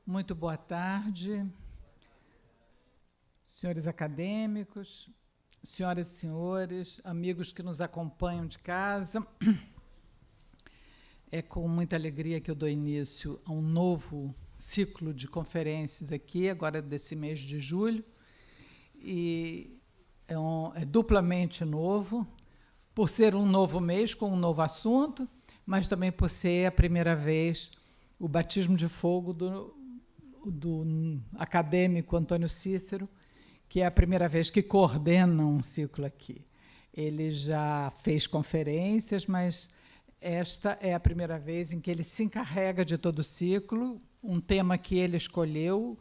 Muito boa tarde, senhores acadêmicos, senhoras e senhores, amigos que nos acompanham de casa. É com muita alegria que eu dou início a um novo ciclo de conferências aqui, agora desse mês de julho, e é duplamente novo, por ser um novo mês com um novo assunto, mas também por ser a primeira vez o batismo de fogo do acadêmico Antônio Cícero, que é a primeira vez que coordena um ciclo aqui. Ele já fez conferências, mas esta é a primeira vez em que ele se encarrega de todo o ciclo, um tema que ele escolheu,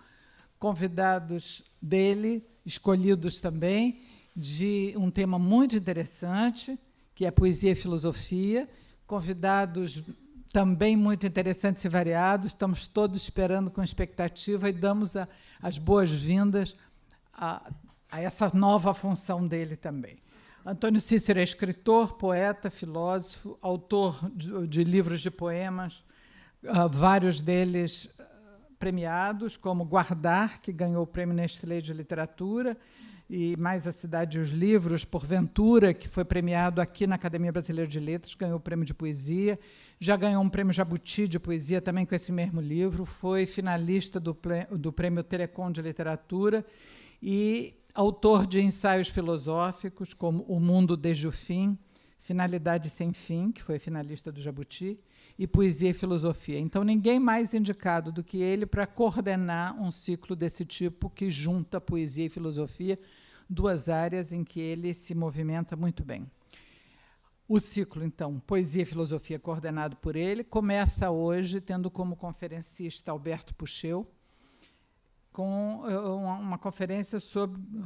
convidados dele, escolhidos também, de um tema muito interessante, que é poesia e filosofia, convidados também muito interessantes e variados, estamos todos esperando com expectativa e damos as boas-vindas a essa nova função dele também. Antônio Cícero é escritor, poeta, filósofo, autor de livros de poemas, vários deles premiados, como Guardar, que ganhou o Prêmio Nestlé de Literatura, e Mais a Cidade e os Livros, Porventura, que foi premiado aqui na Academia Brasileira de Letras, ganhou o Prêmio de Poesia, já ganhou um Prêmio Jabuti de Poesia, também com esse mesmo livro, foi finalista do Prêmio Telecom de Literatura e autor de ensaios filosóficos, como O Mundo Desde o Fim, Finalidade Sem Fim, que foi finalista do Jabuti, e Poesia e Filosofia. Então, ninguém mais indicado do que ele para coordenar um ciclo desse tipo que junta poesia e filosofia, duas áreas em que ele se movimenta muito bem. O ciclo, então, Poesia e Filosofia, coordenado por ele, começa hoje tendo como conferencista Alberto Pucheu, com uma conferência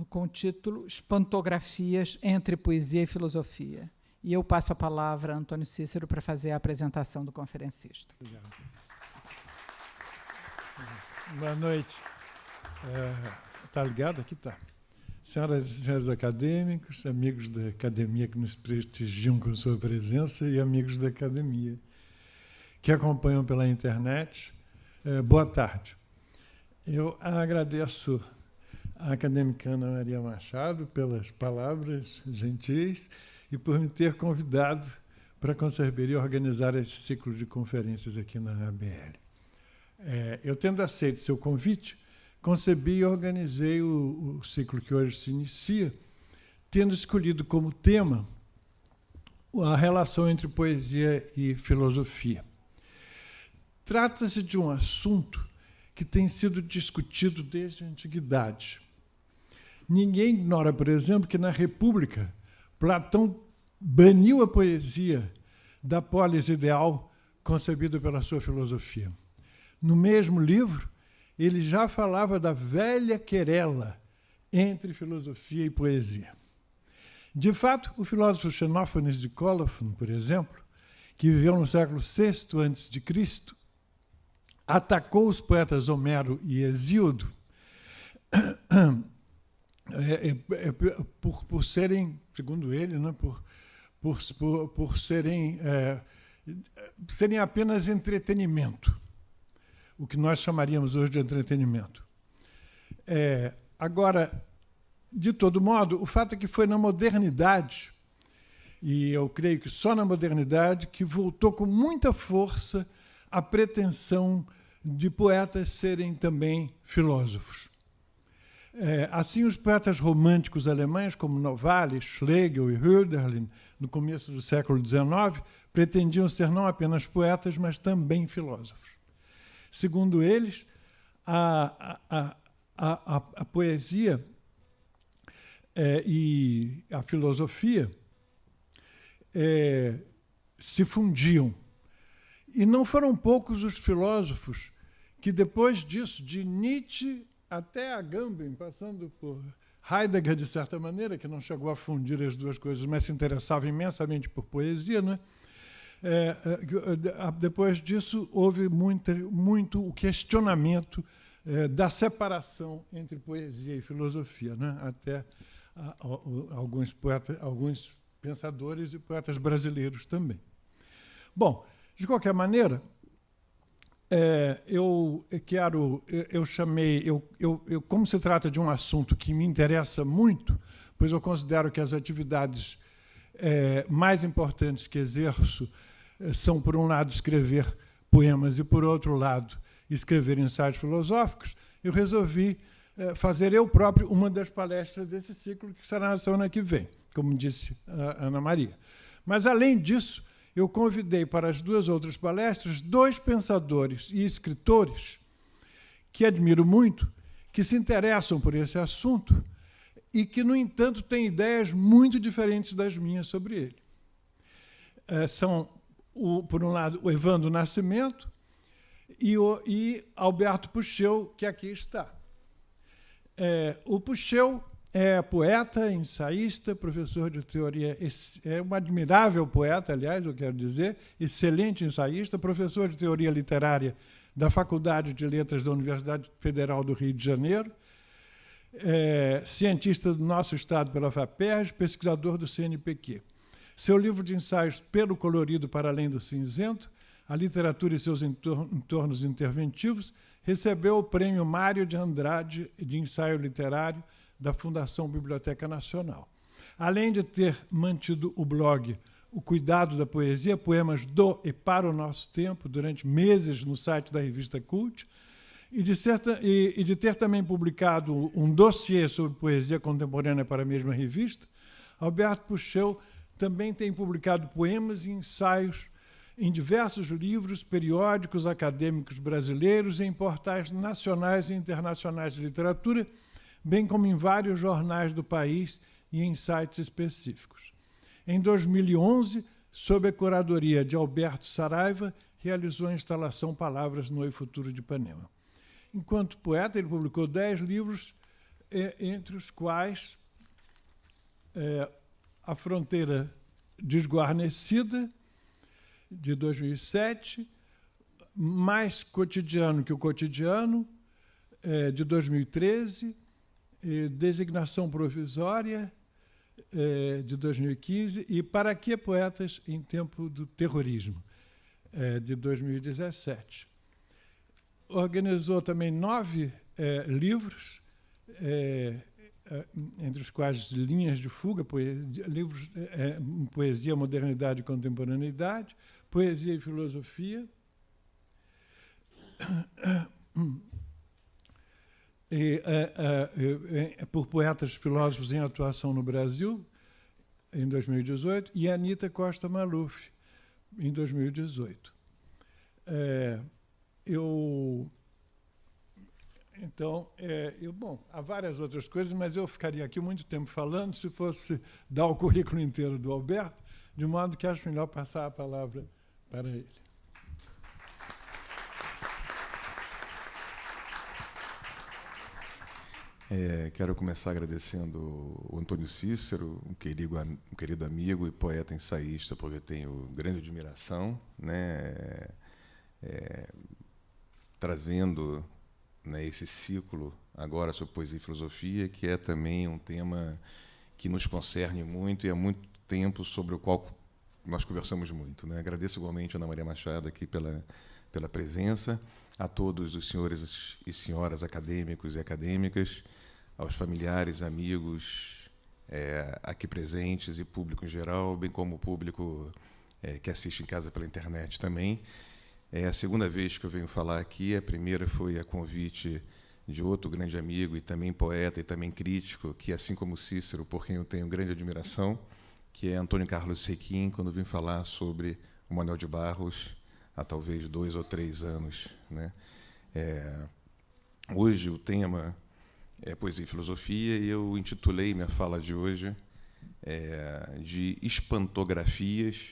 com o título Espantografias entre Poesia e Filosofia. E eu passo a palavra a Antônio Cícero para fazer a apresentação do conferencista. Obrigado. Boa noite. Está ligado? Aqui está. Senhoras e senhores acadêmicos, amigos da academia que nos prestigiam com sua presença e amigos da academia que acompanham pela internet, boa tarde. Eu agradeço à acadêmica Ana Maria Machado pelas palavras gentis e por me ter convidado para conceber e organizar esse ciclo de conferências aqui na ABL. Eu, tendo aceito seu convite, concebi e organizei o ciclo que hoje se inicia, tendo escolhido como tema a relação entre poesia e filosofia. Trata-se de um assunto que tem sido discutido desde a antiguidade. Ninguém ignora, por exemplo, que na República Platão baniu a poesia da polis ideal concebida pela sua filosofia. No mesmo livro, ele já falava da velha querela entre filosofia e poesia. De fato, o filósofo Xenófanes de Colophon, por exemplo, que viveu no século VI a.C., atacou os poetas Homero e Hesíodo por serem, segundo ele, né, por serem apenas entretenimento, o que nós chamaríamos hoje de entretenimento. Agora, de todo modo, o fato é que foi na modernidade, e eu creio que só na modernidade, que voltou com muita força a pretensão de poetas serem também filósofos. Assim, os poetas românticos alemães, como Novalis, Schlegel e Hölderlin, no começo do século XIX, pretendiam ser não apenas poetas, mas também filósofos. Segundo eles, a poesia e a filosofia se fundiam. E não foram poucos os filósofos que, depois disso, de Nietzsche até Agamben, passando por Heidegger, de certa maneira, que não chegou a fundir as duas coisas, mas se interessava imensamente por poesia, né? Depois disso, houve muito o questionamento da separação entre poesia e filosofia, né? Até alguns pensadores e poetas brasileiros também. Bom, de qualquer maneira, Como se trata de um assunto que me interessa muito, pois eu considero que as atividades mais importantes que exerço são, por um lado, escrever poemas e, por outro lado, escrever ensaios filosóficos, eu resolvi fazer eu próprio uma das palestras desse ciclo, que será na semana que vem, como disse a Ana Maria. Mas, além disso, eu convidei para as 2 outras palestras 2 pensadores e escritores que admiro muito, que se interessam por esse assunto e que, no entanto, têm ideias muito diferentes das minhas sobre ele. São, por um lado, o Evandro Nascimento e Alberto Pucheu, que aqui está. O Pucheu é poeta, ensaísta, professor de teoria, é um admirável poeta, aliás, eu quero dizer, excelente ensaísta, professor de teoria literária da Faculdade de Letras da Universidade Federal do Rio de Janeiro, cientista do nosso estado pela FAPERJ, pesquisador do CNPq. Seu livro de ensaios Pelo Colorido para Além do Cinzento, A Literatura e seus Entornos Interventivos, recebeu o Prêmio Mário de Andrade de Ensaio Literário da Fundação Biblioteca Nacional. Além de ter mantido o blog O Cuidado da Poesia, poemas do e para o nosso tempo, durante meses no site da revista Cult, e de ter também publicado um dossiê sobre poesia contemporânea para a mesma revista, Alberto Pucheu também tem publicado poemas e ensaios em diversos livros, periódicos acadêmicos brasileiros e em portais nacionais e internacionais de literatura, bem como em vários jornais do país e em sites específicos. Em 2011, sob a curadoria de Alberto Saraiva, realizou a instalação Palavras no Futuro de Ipanema. Enquanto poeta, ele publicou 10 livros, entre os quais A Fronteira Desguarnecida, de 2007, Mais Cotidiano que o Cotidiano, de 2013, Designação Provisória, de 2015, e Para que Poetas em Tempo do Terrorismo, de 2017. Organizou também 9 livros, entre os quais Linhas de Fuga, livros, Poesia, Modernidade e Contemporaneidade, Poesia e Filosofia, por poetas filósofos em atuação no Brasil, em 2018, e Anita Costa Maluf, em 2018. Bom, há várias outras coisas, mas eu ficaria aqui muito tempo falando se fosse dar o currículo inteiro do Alberto, de modo que acho melhor passar a palavra para ele. Quero começar agradecendo o Antônio Cícero, um querido amigo e poeta ensaísta, porque eu tenho grande admiração, né, trazendo, né, esse ciclo agora sobre poesia e filosofia, que é também um tema que nos concerne muito e há muito tempo sobre o qual nós conversamos muito, né. Agradeço igualmente a Ana Maria Machado aqui pela presença, a todos os senhores e senhoras acadêmicos e acadêmicas, aos familiares, amigos aqui presentes e público em geral, bem como o público que assiste em casa pela internet também. É a segunda vez que eu venho falar aqui. A primeira foi a convite de outro grande amigo e também poeta e também crítico, que, assim como Cícero, por quem eu tenho grande admiração, que é Antônio Carlos Sequim, quando vim falar sobre o Manuel de Barros, há talvez 2 ou 3 anos, né? Hoje o tema é poesia e filosofia, e eu intitulei minha fala de hoje de espantografias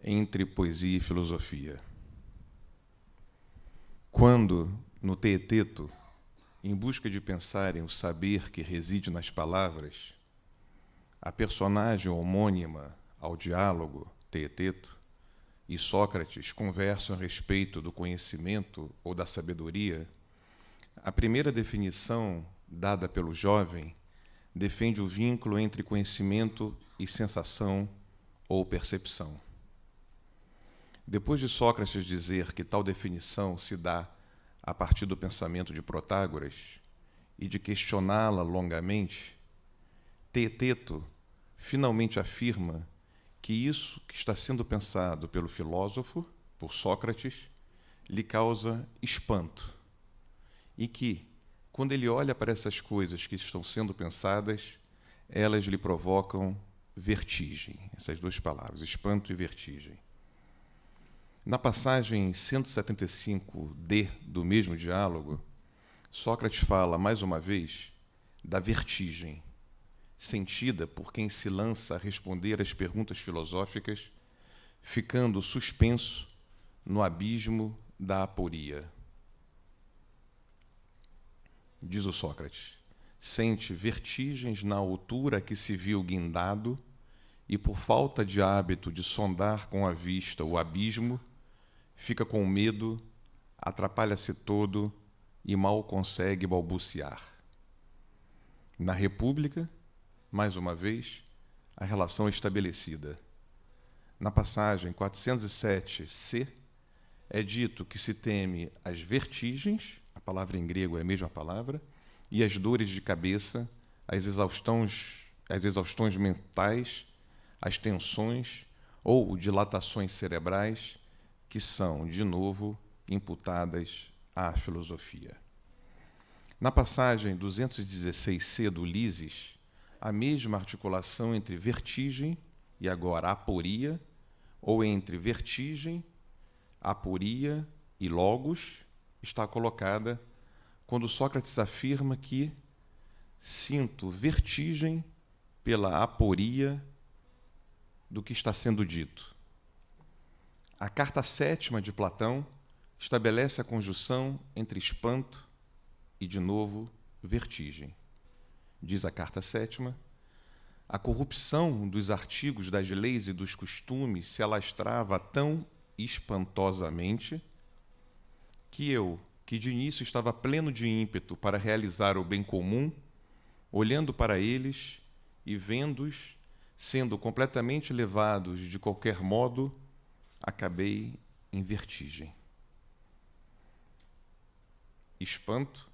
entre poesia e filosofia. Quando, no Teeteto, em busca de pensar em o saber que reside nas palavras, a personagem homônima ao diálogo, Teeteto, e Sócrates conversam a respeito do conhecimento ou da sabedoria, a primeira definição dada pelo jovem defende o vínculo entre conhecimento e sensação ou percepção. Depois de Sócrates dizer que tal definição se dá a partir do pensamento de Protágoras e de questioná-la longamente, Teeteto finalmente afirma que isso que está sendo pensado pelo filósofo, por Sócrates, lhe causa espanto e que, quando ele olha para essas coisas que estão sendo pensadas, elas lhe provocam vertigem. Essas duas palavras, espanto e vertigem. Na passagem 175d do mesmo diálogo, Sócrates fala, mais uma vez, da vertigem, sentida por quem se lança a responder às perguntas filosóficas, ficando suspenso no abismo da aporia. Diz o Sócrates, sente vertigens na altura a que se viu guindado e, por falta de hábito de sondar com a vista o abismo, fica com medo, atrapalha-se todo e mal consegue balbuciar. Na República, mais uma vez, a relação é estabelecida. Na passagem 407c, é dito que se teme as vertigens, a palavra em grego é a mesma palavra, e as dores de cabeça, as exaustões mentais, as tensões ou dilatações cerebrais, que são, de novo, imputadas à filosofia. Na passagem 216c do Lises, a mesma articulação entre vertigem e agora aporia, ou entre vertigem, aporia e logos, está colocada quando Sócrates afirma que sinto vertigem pela aporia do que está sendo dito. A carta 7ª de Platão estabelece a conjunção entre espanto e, de novo, vertigem. Diz a carta 7ª, a corrupção dos artigos das leis e dos costumes se alastrava tão espantosamente que eu, que de início estava pleno de ímpeto para realizar o bem comum, olhando para eles e vendo-os, sendo completamente levados de qualquer modo, acabei em vertigem. Espanto,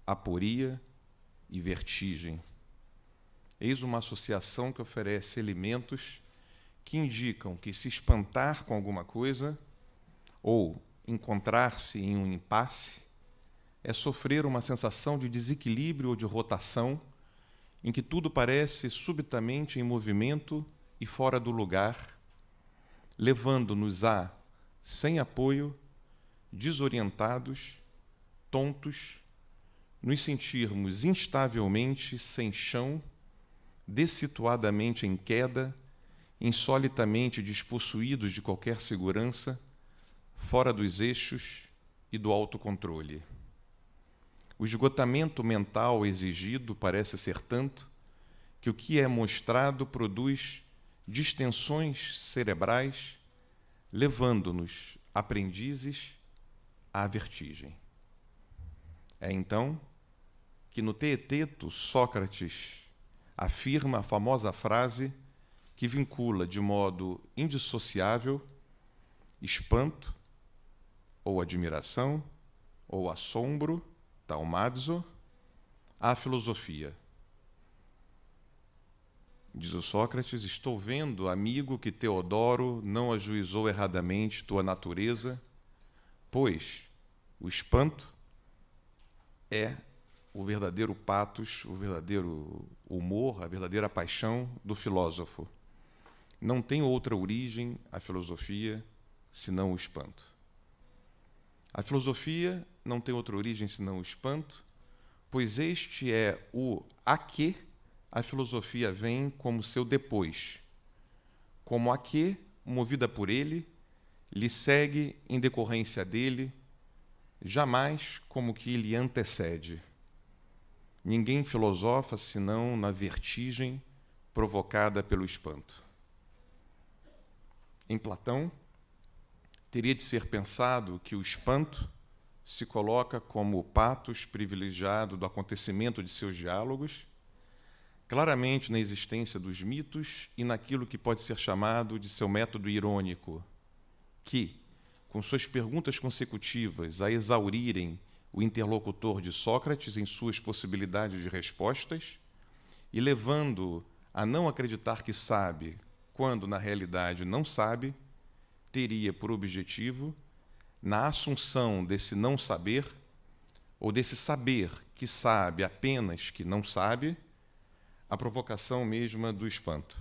aporia e vertigem. Eis uma associação que oferece elementos que indicam que se espantar com alguma coisa ou encontrar-se em um impasse é sofrer uma sensação de desequilíbrio ou de rotação em que tudo parece subitamente em movimento e fora do lugar, levando-nos a, sem apoio, desorientados, tontos, nos sentirmos instavelmente sem chão, dessituadamente em queda, insolitamente despossuídos de qualquer segurança, fora dos eixos e do autocontrole. O esgotamento mental exigido parece ser tanto que o que é mostrado produz distensões cerebrais, levando-nos, aprendizes, à vertigem. É então que no Teeteto Sócrates afirma a famosa frase que vincula de modo indissociável espanto, ou admiração, ou assombro, taumazo, à filosofia. Diz o Sócrates, estou vendo, amigo, que Teodoro não ajuizou erradamente tua natureza, pois o espanto é o verdadeiro patos, o verdadeiro humor, a verdadeira paixão do filósofo. Não tem outra origem a filosofia senão o espanto. A filosofia não tem outra origem senão o espanto, pois este é o a que a filosofia vem como seu depois, como a que, movida por ele, lhe segue em decorrência dele, jamais como que lhe antecede. Ninguém filosofa senão na vertigem provocada pelo espanto. Em Platão, teria de ser pensado que o espanto se coloca como o patos privilegiado do acontecimento de seus diálogos, claramente na existência dos mitos e naquilo que pode ser chamado de seu método irônico, que, com suas perguntas consecutivas a exaurirem o interlocutor de Sócrates em suas possibilidades de respostas e levando-o a não acreditar que sabe, quando na realidade não sabe, teria por objetivo, na assunção desse não saber, ou desse saber que sabe apenas que não sabe, a provocação mesma do espanto.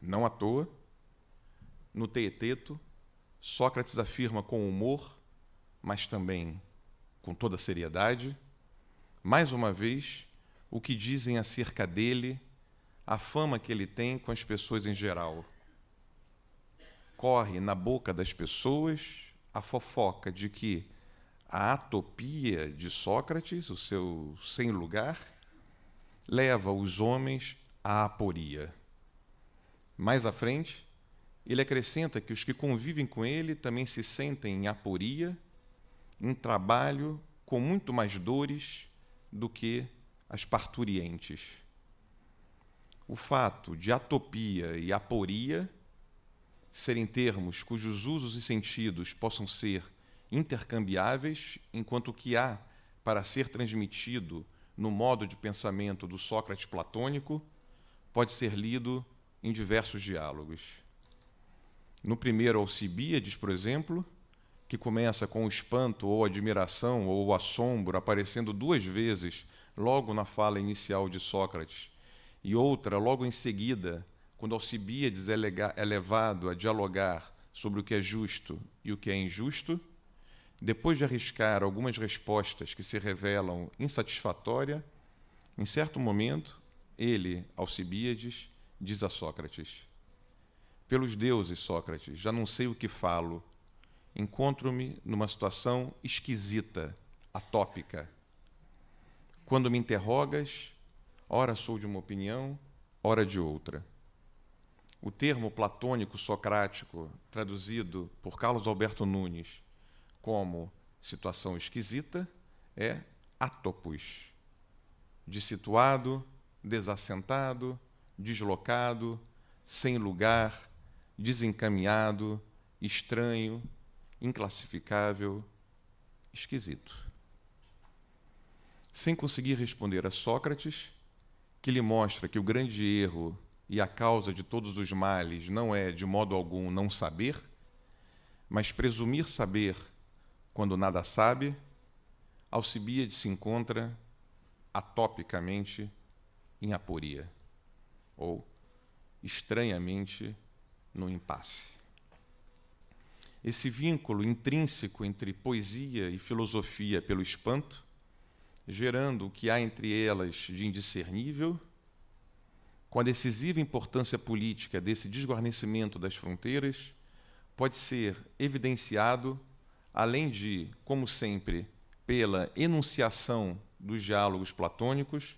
Não à toa, no Teeteto, Sócrates afirma com humor, mas também com toda seriedade, mais uma vez, o que dizem acerca dele, a fama que ele tem com as pessoas em geral. Corre na boca das pessoas a fofoca de que a atopia de Sócrates, o seu sem lugar, leva os homens à aporia. Mais à frente, ele acrescenta que os que convivem com ele também se sentem em aporia, em trabalho com muito mais dores do que as parturientes. O fato de atopia e aporia serem termos cujos usos e sentidos possam ser intercambiáveis, enquanto o que há para ser transmitido no modo de pensamento do Sócrates platônico pode ser lido em diversos diálogos. No primeiro Alcibíades, por exemplo, que começa com o espanto ou admiração ou o assombro aparecendo 2 vezes logo na fala inicial de Sócrates, e outra logo em seguida, quando Alcibíades é levado a dialogar sobre o que é justo e o que é injusto, depois de arriscar algumas respostas que se revelam insatisfatórias, em certo momento, ele, Alcibíades, diz a Sócrates: pelos deuses, Sócrates, já não sei o que falo. Encontro-me numa situação esquisita, atópica. Quando me interrogas, ora sou de uma opinião, ora de outra. O termo platônico socrático, traduzido por Carlos Alberto Nunes como situação esquisita, é átopos, de situado, desassentado, deslocado, sem lugar, desencaminhado, estranho, inclassificável, esquisito. Sem conseguir responder a Sócrates, que lhe mostra que o grande erro e a causa de todos os males não é, de modo algum, não saber, mas presumir saber quando nada sabe, Alcibíades se encontra atopicamente em aporia, ou estranhamente no impasse. Esse vínculo intrínseco entre poesia e filosofia pelo espanto, gerando o que há entre elas de indiscernível, com a decisiva importância política desse desguarnecimento das fronteiras, pode ser evidenciado, além de, como sempre, pela enunciação dos diálogos platônicos,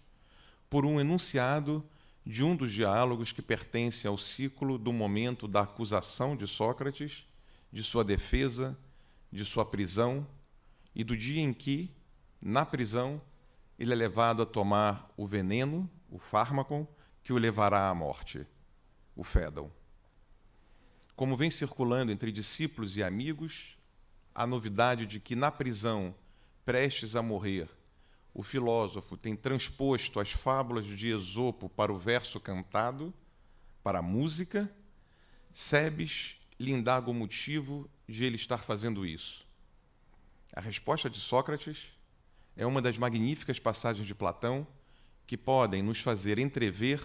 por um enunciado de um dos diálogos que pertence ao ciclo do momento da acusação de Sócrates, de sua defesa, de sua prisão, e do dia em que, na prisão, ele é levado a tomar o veneno, o fármaco, que o levará à morte, o fédon. Como vem circulando entre discípulos e amigos, a novidade de que, na prisão, prestes a morrer, o filósofo tem transposto as fábulas de Esopo para o verso cantado, para a música, Cebes lhe indaga o motivo de ele estar fazendo isso. A resposta de Sócrates é uma das magníficas passagens de Platão que podem nos fazer entrever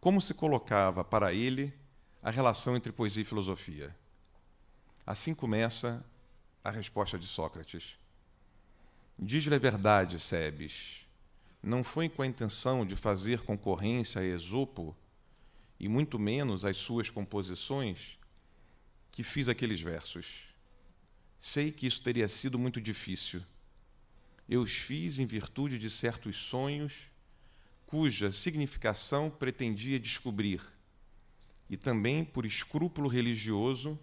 como se colocava para ele a relação entre poesia e filosofia. Assim começa a resposta de Sócrates. Diz-lhe a verdade, Cebes, não foi com a intenção de fazer concorrência a Esopo, e muito menos às suas composições, que fiz aqueles versos. Sei que isso teria sido muito difícil. Eu os fiz em virtude de certos sonhos, cuja significação pretendia descobrir, e também por escrúpulo religioso,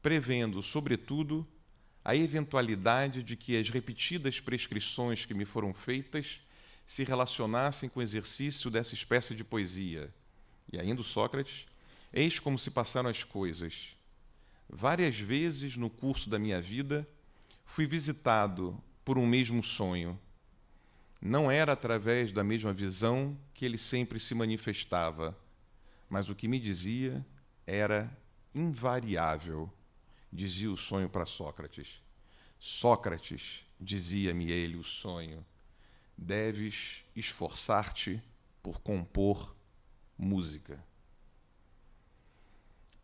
prevendo, sobretudo, a eventualidade de que as repetidas prescrições que me foram feitas se relacionassem com o exercício dessa espécie de poesia. E ainda Sócrates, eis como se passaram as coisas. várias vezes no curso da minha vida, fui visitado por um mesmo sonho. Não era através da mesma visão que ele sempre se manifestava, mas o que me dizia era invariável, dizia o sonho para Sócrates. Sócrates, dizia-me ele o sonho, deves esforçar-te por compor música.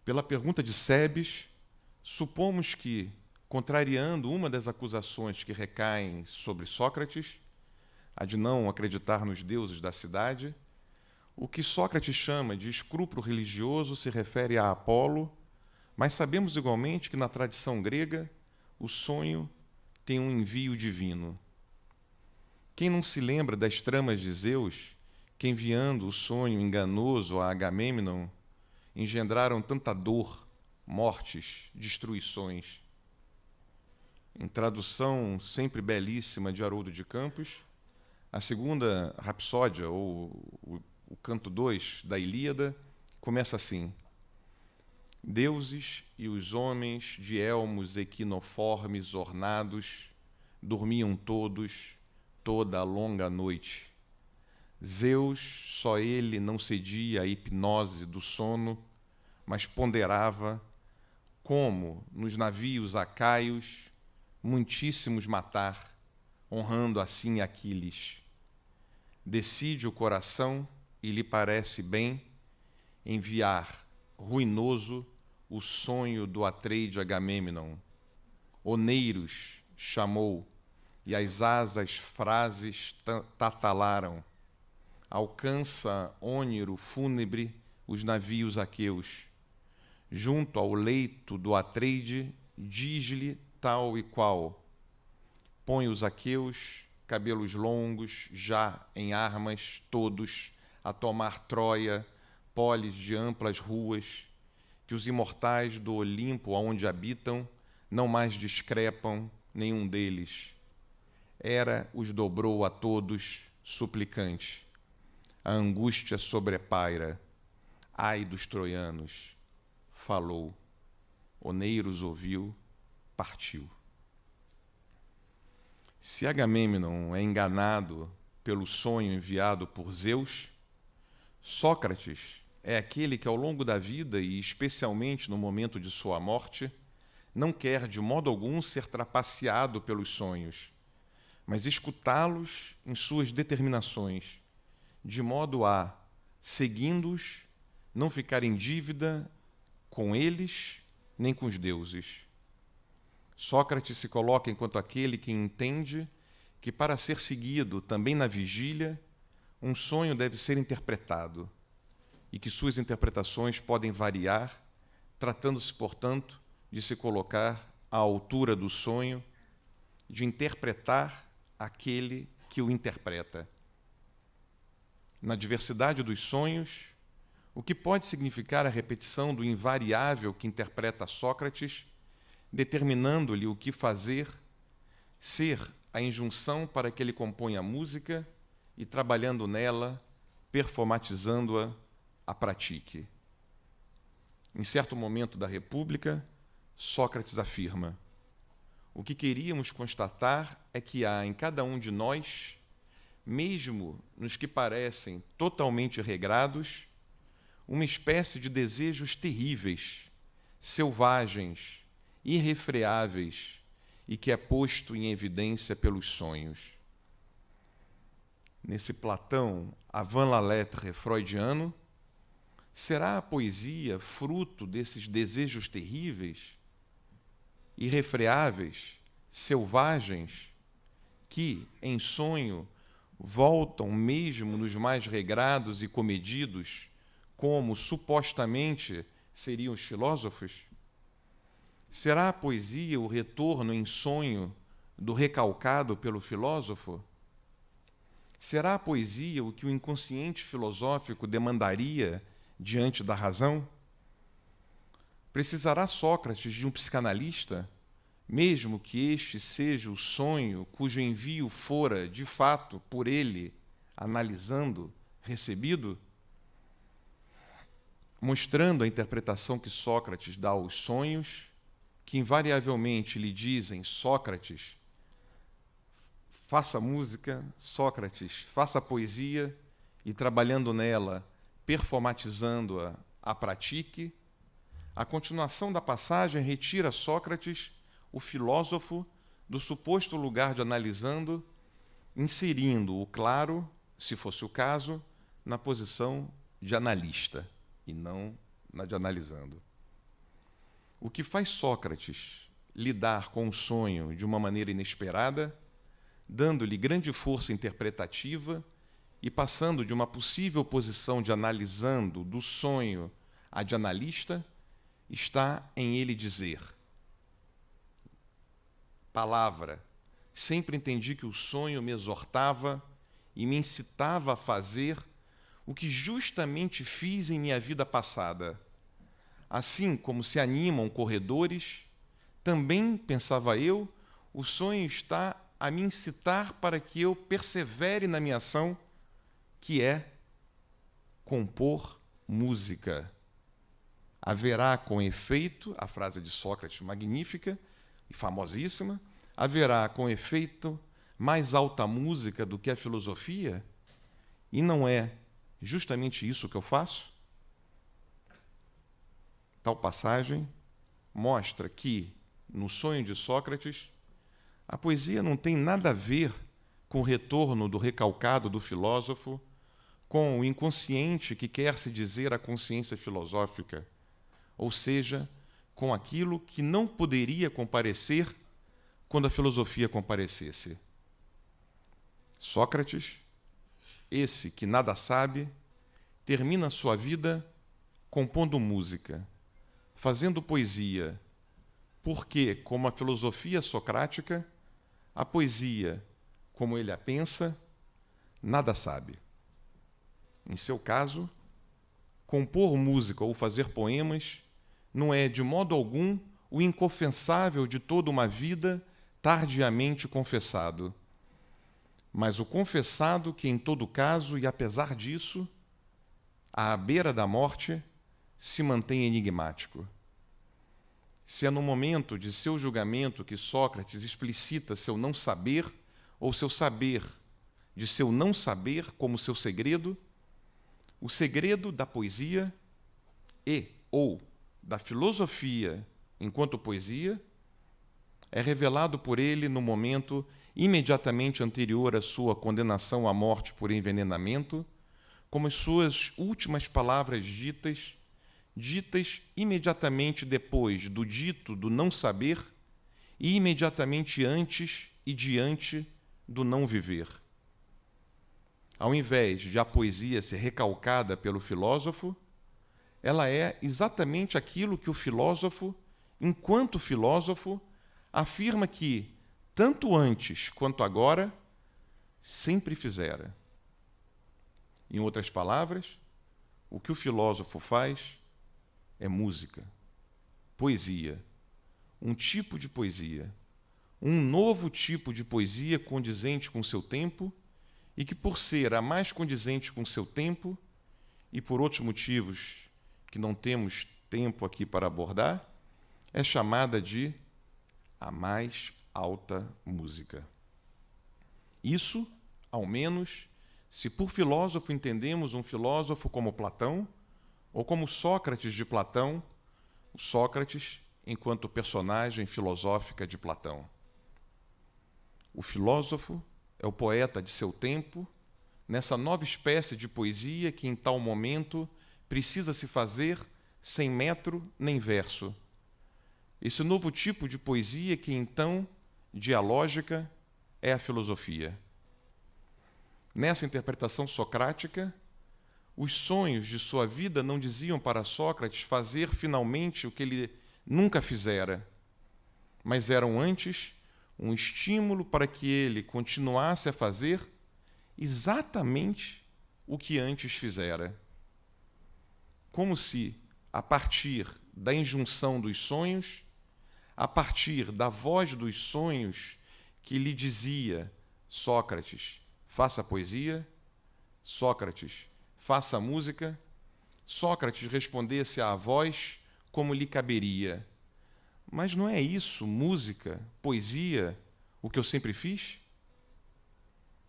Pela pergunta de Sebes, supomos que, contrariando uma das acusações que recaem sobre Sócrates, a de não acreditar nos deuses da cidade, o que Sócrates chama de escrúpulo religioso se refere a Apolo, mas sabemos igualmente que na tradição grega o sonho tem um envio divino. Quem não se lembra das tramas de Zeus, que enviando o sonho enganoso a Agamêmnon, engendraram tanta dor, mortes, destruições? Em tradução sempre belíssima de Haroldo de Campos, a segunda rapsódia, ou o canto 2 da Ilíada, começa assim: deuses e os homens de elmos equinoformes ornados dormiam todos toda a longa noite. Zeus, só ele não cedia à hipnose do sono, mas ponderava como, nos navios acaios, muitíssimos matar, honrando assim Aquiles. Decide o coração e lhe parece bem enviar ruinoso o sonho do Atreide Agamêmnon. Oneiros chamou, e as asas frases tatalaram. Alcança ôniro fúnebre os navios aqueus. Junto ao leito do Atreide, diz-lhe tal e qual. Põe os aqueus, cabelos longos, já em armas, todos, a tomar Troia, polis de amplas ruas, que os imortais do Olimpo aonde habitam não mais discrepam nenhum deles. Hera os dobrou a todos, suplicante. A angústia sobrepaira. Ai dos troianos! Falou. Oneiros ouviu, partiu. Se Agamêmnon é enganado pelo sonho enviado por Zeus, Sócrates é aquele que, ao longo da vida, e especialmente no momento de sua morte, não quer de modo algum ser trapaceado pelos sonhos, mas escutá-los em suas determinações, de modo a, seguindo-os, não ficar em dívida com eles nem com os deuses. Sócrates se coloca enquanto aquele que entende que, para ser seguido também na vigília, um sonho deve ser interpretado e que suas interpretações podem variar, tratando-se, portanto, de se colocar à altura do sonho, de interpretar aquele que o interpreta. Na diversidade dos sonhos, o que pode significar a repetição do invariável que interpreta Sócrates, determinando-lhe o que fazer, ser a injunção para que ele componha a música e, trabalhando nela, performatizando-a, a pratique. Em certo momento da República, Sócrates afirma: o que queríamos constatar é que há em cada um de nós, mesmo nos que parecem totalmente regrados, uma espécie de desejos terríveis, selvagens, irrefreáveis, e que é posto em evidência pelos sonhos. Nesse Platão avant la lettre freudiano, será a poesia fruto desses desejos terríveis, irrefreáveis, selvagens, que, em sonho, voltam mesmo nos mais regrados e comedidos, como supostamente seriam os filósofos? Será a poesia o retorno em sonho do recalcado pelo filósofo? Será a poesia o que o inconsciente filosófico demandaria diante da razão? Precisará Sócrates de um psicanalista, mesmo que este seja o sonho cujo envio fora, de fato, por ele, analisando, recebido? Mostrando a interpretação que Sócrates dá aos sonhos, que invariavelmente lhe dizem: Sócrates, faça música, Sócrates, faça poesia, e trabalhando nela, performatizando-a, a pratique, a continuação da passagem retira Sócrates, o filósofo, do suposto lugar de analisando, inserindo o claro, se fosse o caso, na posição de analista e não na de analisando. O que faz Sócrates lidar com o sonho de uma maneira inesperada, dando-lhe grande força interpretativa e passando de uma possível posição de analisando do sonho a de analista, está em ele dizer: palavra, sempre entendi que o sonho me exortava e me incitava a fazer o que justamente fiz em minha vida passada. Assim como se animam corredores, também, pensava eu, o sonho está a me incitar para que eu persevere na minha ação, que é compor música. Haverá com efeito, a frase de Sócrates magnífica e famosíssima, haverá com efeito mais alta música do que a filosofia? E não é justamente isso que eu faço? Tal passagem mostra que, no sonho de Sócrates, a poesia não tem nada a ver com o retorno do recalcado do filósofo, com o inconsciente que quer se dizer a consciência filosófica, ou seja, com aquilo que não poderia comparecer quando a filosofia comparecesse. Sócrates, esse que nada sabe, termina sua vida compondo música, fazendo poesia, porque, como a filosofia socrática, a poesia, como ele a pensa, nada sabe. Em seu caso, compor música ou fazer poemas não é, de modo algum, o inconfessável de toda uma vida tardiamente confessado, mas o confessado que, em todo caso e apesar disso, à beira da morte, se mantém enigmático. Se é no momento de seu julgamento que Sócrates explicita seu não saber, ou seu saber de seu não saber como seu segredo, o segredo da poesia ou da filosofia enquanto poesia é revelado por ele no momento imediatamente anterior à sua condenação à morte por envenenamento, como as suas últimas palavras ditas imediatamente depois do dito do não saber e imediatamente antes e diante do não viver. Ao invés de a poesia ser recalcada pelo filósofo, ela é exatamente aquilo que o filósofo, enquanto filósofo, afirma que, tanto antes quanto agora, sempre fizera. Em outras palavras, o que o filósofo faz é música, poesia, um tipo de poesia, um novo tipo de poesia condizente com seu tempo e que, por ser a mais condizente com seu tempo e por outros motivos que não temos tempo aqui para abordar, é chamada de a mais alta música. Isso, ao menos, se por filósofo entendemos um filósofo como Platão, ou como Sócrates de Platão, o Sócrates enquanto personagem filosófica de Platão. O filósofo é o poeta de seu tempo, nessa nova espécie de poesia que, em tal momento, precisa se fazer sem metro nem verso. Esse novo tipo de poesia que, então, dialógica, é a filosofia. Nessa interpretação socrática, os sonhos de sua vida não diziam para Sócrates fazer finalmente o que ele nunca fizera, mas eram antes um estímulo para que ele continuasse a fazer exatamente o que antes fizera. Como se, a partir da injunção dos sonhos, a partir da voz dos sonhos que lhe dizia: Sócrates, faça poesia, Sócrates, faça música, Sócrates respondesse à voz como lhe caberia, mas não é isso, música, poesia, o que eu sempre fiz?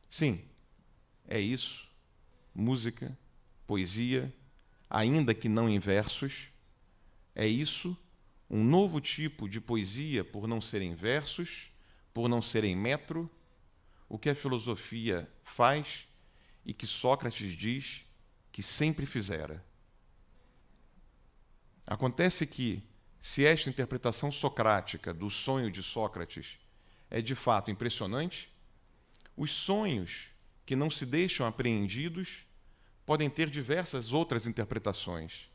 Sim, é isso, música, poesia, ainda que não em versos, é isso, um novo tipo de poesia por não ser em versos, por não ser em metro, o que a filosofia faz e que Sócrates diz que sempre fizera. Acontece que, se esta interpretação socrática do sonho de Sócrates é de fato impressionante, os sonhos que não se deixam apreendidos podem ter diversas outras interpretações.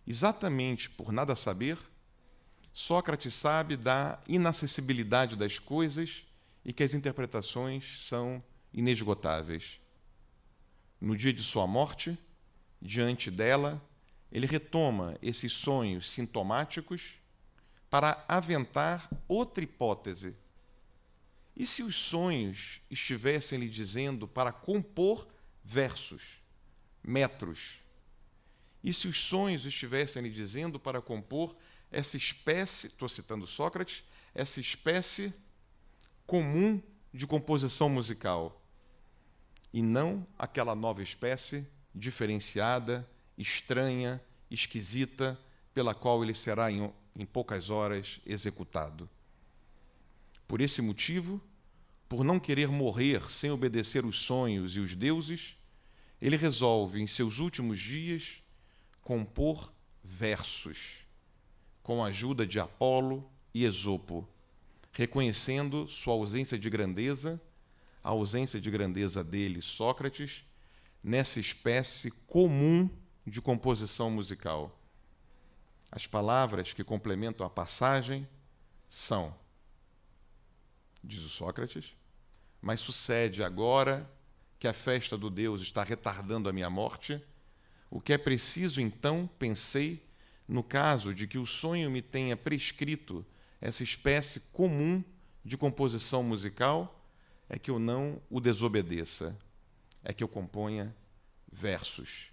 Exatamente por nada saber, Sócrates sabe da inacessibilidade das coisas e que as interpretações são inesgotáveis. No dia de sua morte, diante dela, ele retoma esses sonhos sintomáticos para aventar outra hipótese. E se os sonhos estivessem lhe dizendo para compor versos, metros? E se os sonhos estivessem lhe dizendo para compor essa espécie, estou citando Sócrates, essa espécie comum de composição musical, e não aquela nova espécie diferenciada, estranha, esquisita, pela qual ele será em poucas horas executado. Por esse motivo, por não querer morrer sem obedecer os sonhos e os deuses, ele resolve, em seus últimos dias, compor versos, com a ajuda de Apolo e Esopo, reconhecendo sua ausência de grandeza, a ausência de grandeza dele, Sócrates, nessa espécie comum de composição musical. As palavras que complementam a passagem são, diz o Sócrates, mas sucede agora que a festa do Deus está retardando a minha morte, o que é preciso, então, pensei, no caso de que o sonho me tenha prescrito essa espécie comum de composição musical, é que eu não o desobedeça, é que eu componha versos.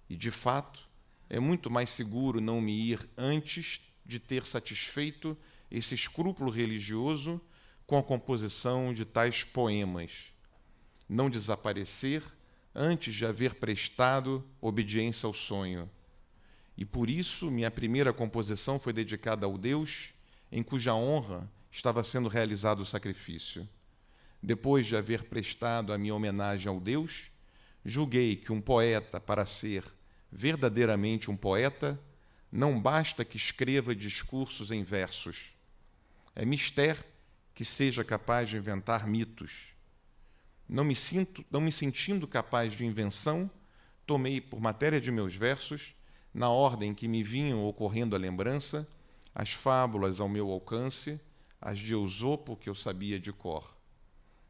E, de fato, é muito mais seguro não me ir antes de ter satisfeito esse escrúpulo religioso com a composição de tais poemas, não desaparecer antes de haver prestado obediência ao sonho. E por isso minha primeira composição foi dedicada ao Deus em cuja honra estava sendo realizado o sacrifício. Depois de haver prestado a minha homenagem ao Deus, julguei que um poeta, para ser verdadeiramente um poeta, não basta que escreva discursos em versos. É mister que seja capaz de inventar mitos. Não me sentindo capaz de invenção, tomei por matéria de meus versos, na ordem que me vinham ocorrendo à lembrança, as fábulas ao meu alcance, as de Esopo que eu sabia de cor.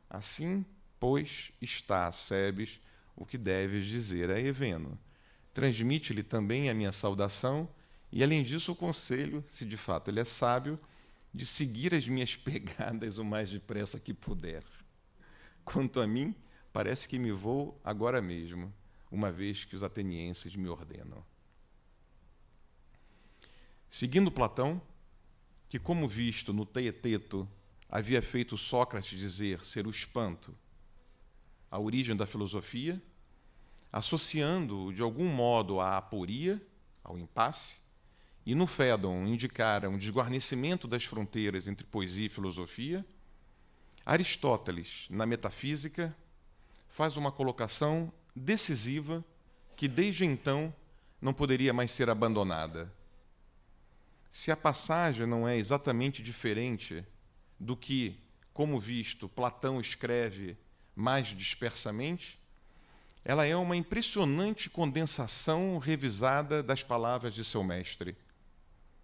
Assim, pois, está, Sebes, o que deves dizer a Eveno. Transmite-lhe também a minha saudação e, além disso, o conselho, se de fato ele é sábio, de seguir as minhas pegadas o mais depressa que puder. Quanto a mim, parece que me vou agora mesmo, uma vez que os atenienses me ordenam. Seguindo Platão, que, como visto no Teeteto, havia feito Sócrates dizer ser o espanto, a origem da filosofia, associando-o de algum modo à aporia, ao impasse, e no Fédon indicara um desguarnecimento das fronteiras entre poesia e filosofia, Aristóteles, na Metafísica, faz uma colocação decisiva que desde então não poderia mais ser abandonada. Se a passagem não é exatamente diferente do que, como visto, Platão escreve mais dispersamente, ela é uma impressionante condensação revisada das palavras de seu mestre.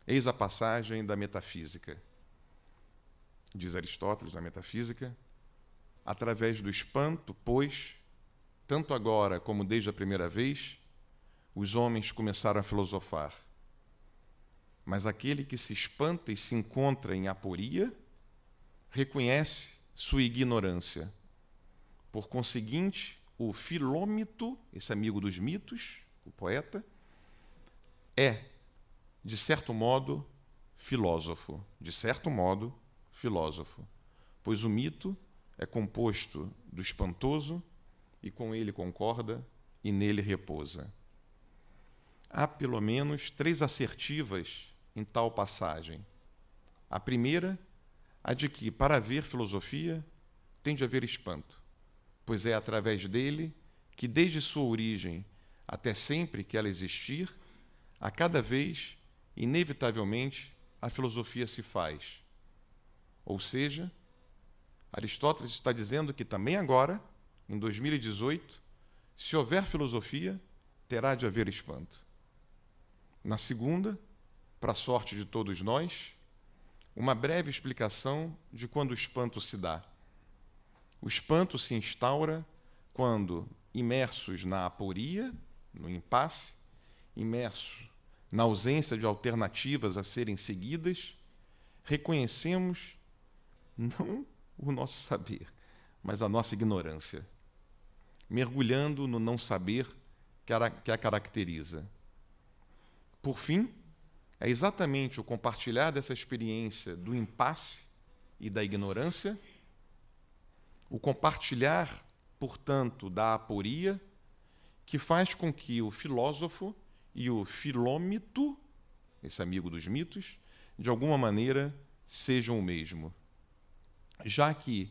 Eis a passagem da Metafísica. Diz Aristóteles na Metafísica, através do espanto, pois, tanto agora como desde a primeira vez, os homens começaram a filosofar. Mas aquele que se espanta e se encontra em aporia, reconhece sua ignorância. Por conseguinte, o Filômito, esse amigo dos mitos, o poeta, é, de certo modo, filósofo, de certo modo, filósofo, pois o mito é composto do espantoso e com ele concorda e nele repousa. Há pelo menos 3 assertivas em tal passagem. A primeira, a de que, para haver filosofia, tem de haver espanto, pois é através dele que, desde sua origem até sempre que ela existir, a cada vez, inevitavelmente, a filosofia se faz. Ou seja, Aristóteles está dizendo que também agora, em 2018, se houver filosofia, terá de haver espanto. Na segunda, para a sorte de todos nós, uma breve explicação de quando o espanto se dá. O espanto se instaura quando, imersos na aporia, no impasse, imersos na ausência de alternativas a serem seguidas, reconhecemos não o nosso saber, mas a nossa ignorância, mergulhando no não saber que a caracteriza. Por fim, é exatamente o compartilhar dessa experiência do impasse e da ignorância, o compartilhar, portanto, da aporia, que faz com que o filósofo e o filômito, esse amigo dos mitos, de alguma maneira sejam o mesmo. Já que,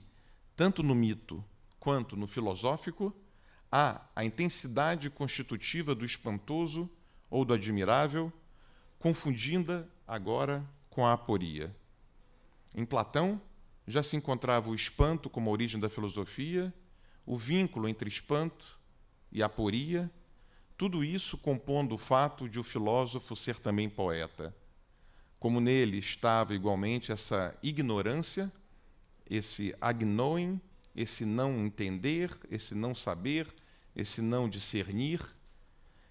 tanto no mito quanto no filosófico, há a intensidade constitutiva do espantoso ou do admirável, confundida agora com a aporia. Em Platão, já se encontrava o espanto como a origem da filosofia, o vínculo entre espanto e aporia, tudo isso compondo o fato de o filósofo ser também poeta. Como nele estava igualmente essa ignorância, esse agnoin, esse não entender, esse não saber, esse não discernir,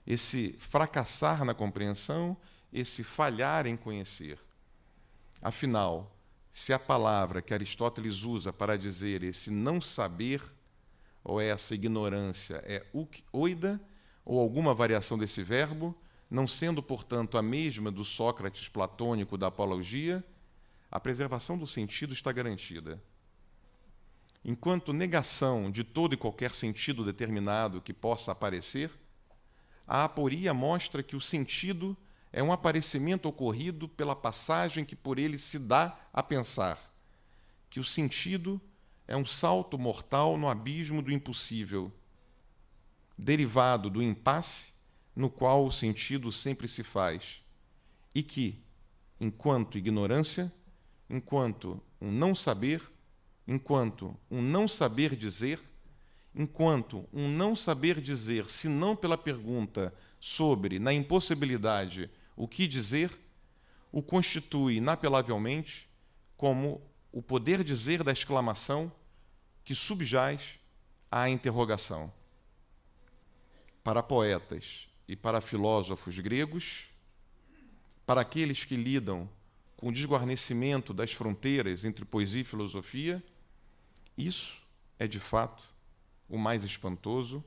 esse fracassar na compreensão, esse falhar em conhecer. Afinal, se a palavra que Aristóteles usa para dizer esse não saber, ou essa ignorância, é oida, ou alguma variação desse verbo, não sendo, portanto, a mesma do Sócrates platônico da apologia, a preservação do sentido está garantida. Enquanto negação de todo e qualquer sentido determinado que possa aparecer, a aporia mostra que o sentido é um aparecimento ocorrido pela passagem que por ele se dá a pensar, que o sentido é um salto mortal no abismo do impossível, derivado do impasse no qual o sentido sempre se faz, e que, enquanto ignorância, enquanto um não saber, enquanto um não saber dizer, enquanto um não saber dizer, senão pela pergunta sobre, na impossibilidade, o que dizer, o constitui inapelavelmente como o poder dizer da exclamação que subjaz à interrogação. Para poetas e para filósofos gregos, para aqueles que lidam com o desguarnecimento das fronteiras entre poesia e filosofia, isso é, de fato, o mais espantoso,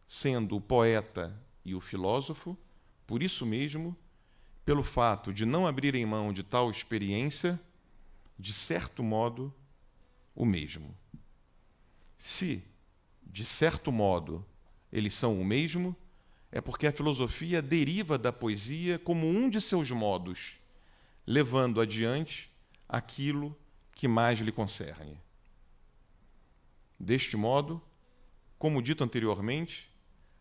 sendo o poeta e o filósofo, por isso mesmo, pelo fato de não abrirem mão de tal experiência, de certo modo, o mesmo. Se, de certo modo, eles são o mesmo, é porque a filosofia deriva da poesia como um de seus modos, levando adiante aquilo que mais lhe concerne. Deste modo, como dito anteriormente,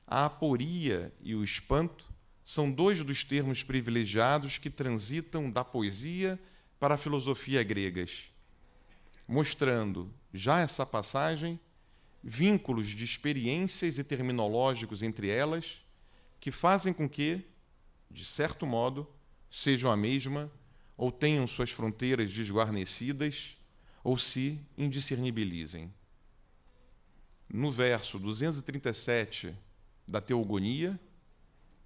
a aporia e o espanto são 2 dos termos privilegiados que transitam da poesia para a filosofia gregas, mostrando, já essa passagem, vínculos de experiências e terminológicos entre elas que fazem com que, de certo modo, sejam a mesma ou tenham suas fronteiras desguarnecidas ou se indiscernibilizem. No verso 237 da Teogonia,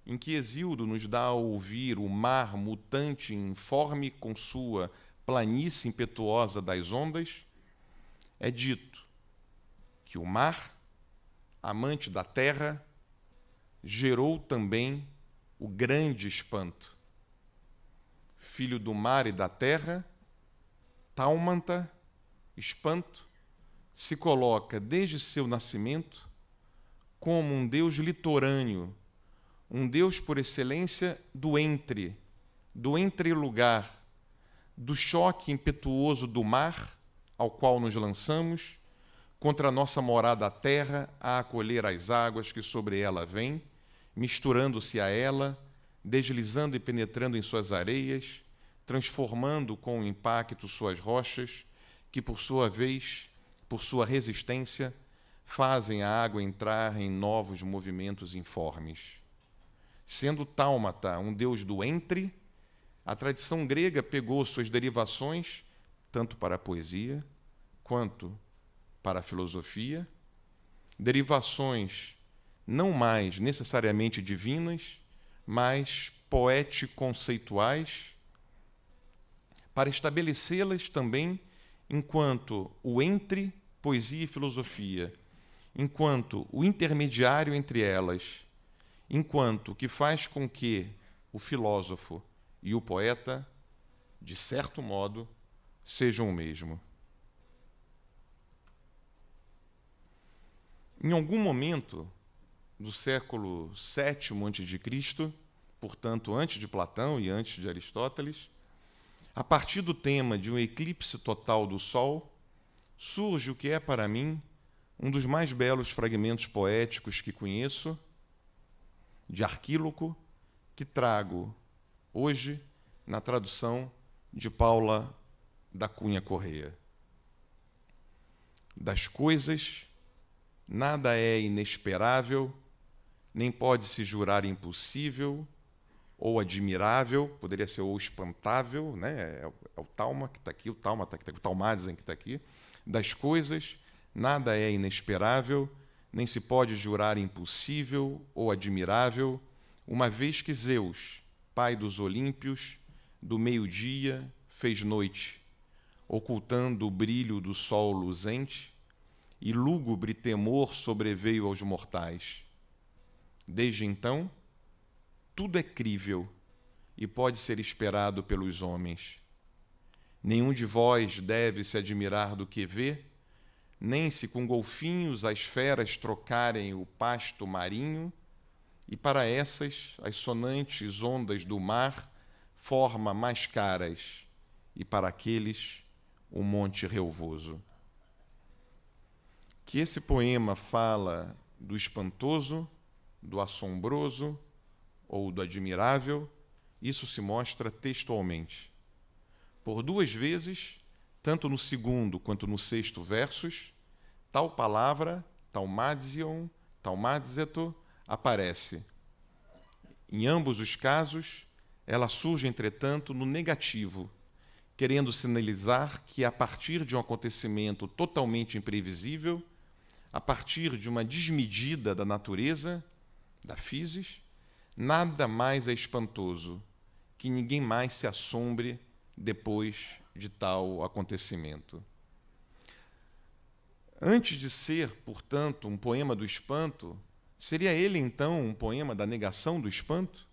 em que Hesíodo nos dá a ouvir o mar mutante e informe com sua planície impetuosa das ondas, é dito que o mar, amante da terra, gerou também o grande espanto. filho do mar e da terra, tálmanta, espanto, se coloca desde seu nascimento como um Deus litorâneo, um Deus por excelência do entrelugar, do choque impetuoso do mar ao qual nos lançamos, contra a nossa morada terra, a acolher as águas que sobre ela vêm, misturando-se a ela, deslizando e penetrando em suas areias, transformando com o impacto suas rochas, que por sua vez, por sua resistência, fazem a água entrar em novos movimentos informes. Sendo tálmata um deus do entre, a tradição grega pegou suas derivações tanto para a poesia quanto para a filosofia, derivações não mais necessariamente divinas, mas poético-conceituais, para estabelecê-las também enquanto o entre poesia e filosofia, enquanto o intermediário entre elas, enquanto que faz com que o filósofo e o poeta, de certo modo, sejam o mesmo. Em algum momento do século VII a.C., portanto, antes de Platão e antes de Aristóteles, a partir do tema de um eclipse total do Sol, surge o que é, para mim, um dos mais belos fragmentos poéticos que conheço, de Arquíloco, que trago hoje na tradução de Paula da Cunha Corrêa. Das coisas, nada é inesperável, nem pode se jurar impossível ou admirável, poderia ser ou espantável, né? É o Talma que está aqui, o Talmadzen que está aqui. Das coisas, nada é inesperável, nem se pode jurar impossível ou admirável, uma vez que Zeus, pai dos Olímpios, do meio-dia fez noite, ocultando o brilho do sol luzente, e lúgubre temor sobreveio aos mortais. Desde então, tudo é crível e pode ser esperado pelos homens. Nenhum de vós deve se admirar do que vê, nem se com golfinhos as feras trocarem o pasto marinho, e para essas as sonantes ondas do mar forma mais caras, e para aqueles o monte relvoso. Que esse poema fala do espantoso, do assombroso ou do admirável, isso se mostra textualmente. Por duas vezes, tanto no segundo quanto no sexto versos, tal palavra, taumadzion, taumadzeto, aparece. Em ambos os casos, ela surge, entretanto, no negativo, querendo sinalizar que, a partir de um acontecimento totalmente imprevisível, a partir de uma desmedida da natureza, da physis, nada mais é espantoso, que ninguém mais se assombre depois de tal acontecimento. Antes de ser, portanto, um poema do espanto, seria ele, então, um poema da negação do espanto?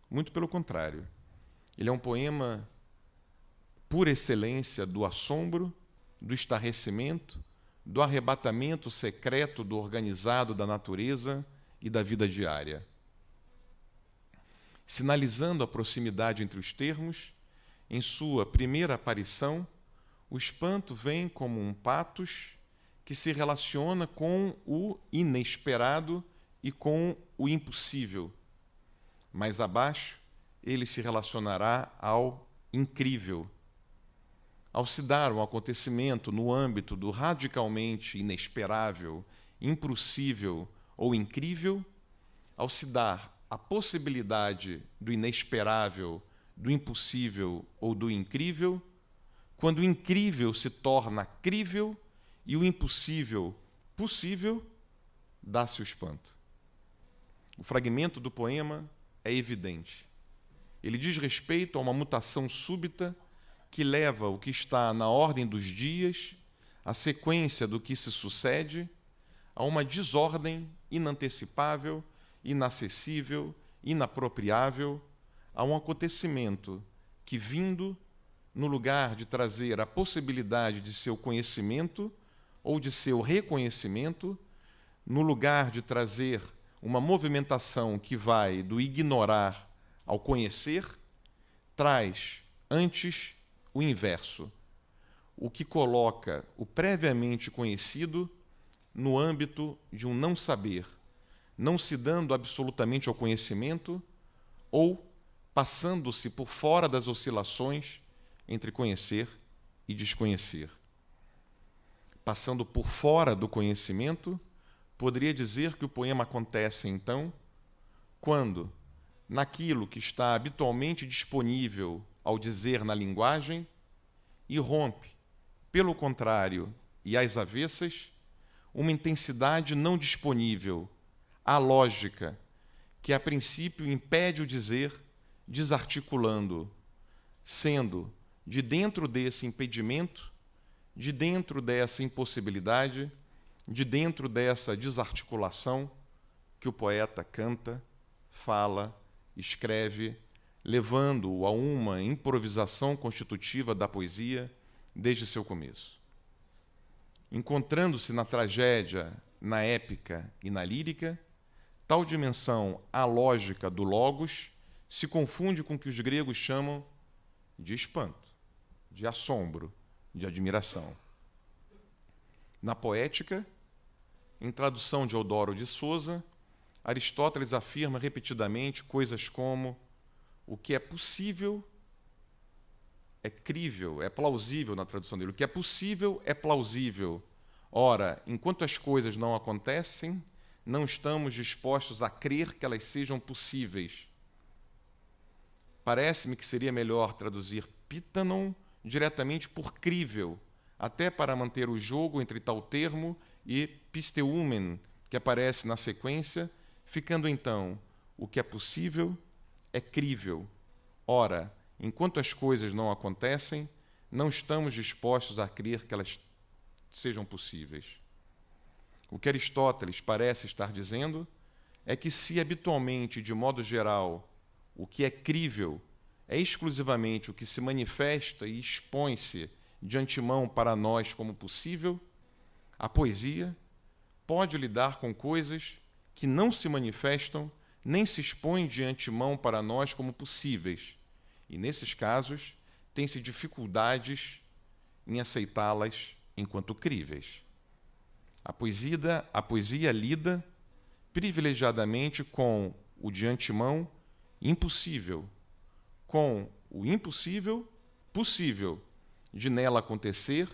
Muito pelo contrário. Ele é um poema, por excelência, do assombro, do estarrecimento, do arrebatamento secreto do organizado da natureza e da vida diária. Sinalizando a proximidade entre os termos, em sua primeira aparição, o espanto vem como um patos que se relaciona com o inesperado e com o impossível. Mais abaixo, ele se relacionará ao incrível. Ao se dar um acontecimento no âmbito do radicalmente inesperável, impossível ou incrível, ao se dar a possibilidade do inesperável, do impossível ou do incrível, quando o incrível se torna crível e o impossível possível, dá-se o espanto. O fragmento do poema é evidente. Ele diz respeito a uma mutação súbita que leva o que está na ordem dos dias, a sequência do que se sucede, a uma desordem inantecipável, inacessível, inapropriável, a um acontecimento que, vindo no lugar de trazer a possibilidade de seu conhecimento ou de seu reconhecimento, no lugar de trazer uma movimentação que vai do ignorar ao conhecer, traz antes o inverso, o que coloca o previamente conhecido no âmbito de um não saber, não se dando absolutamente ao conhecimento ou passando-se por fora das oscilações entre conhecer e desconhecer. Passando por fora do conhecimento, poderia dizer que o poema acontece, então, quando, naquilo que está habitualmente disponível ao dizer na linguagem, irrompe, pelo contrário e às avessas, uma intensidade não disponível, alógica, que a princípio impede o dizer, desarticulando, sendo, de dentro desse impedimento, de dentro dessa impossibilidade, de dentro dessa desarticulação, que o poeta canta, fala, escreve, levando-o a uma improvisação constitutiva da poesia desde seu começo. Encontrando-se na tragédia, na épica e na lírica, tal dimensão alógica do logos se confunde com o que os gregos chamam de espanto, de assombro, de admiração. Na poética, em tradução de Eudoro de Souza, Aristóteles afirma repetidamente coisas como: o que é possível é crível, é plausível na tradução dele. O que é possível é plausível. Ora, enquanto as coisas não acontecem, não estamos dispostos a crer que elas sejam possíveis. Parece-me que seria melhor traduzir pitanon diretamente por crível, até para manter o jogo entre tal termo e pisteumen, que aparece na sequência, ficando então: o que é possível é crível. Ora, enquanto as coisas não acontecem, não estamos dispostos a crer que elas sejam possíveis. O que Aristóteles parece estar dizendo é que, se habitualmente, de modo geral, o que é crível é exclusivamente o que se manifesta e expõe-se de antemão para nós como possível, a poesia pode lidar com coisas que não se manifestam nem se expõem de antemão para nós como possíveis, e, nesses casos, tem-se dificuldades em aceitá-las enquanto críveis. A poesia lida privilegiadamente com o de antemão impossível, com o impossível possível de nela acontecer,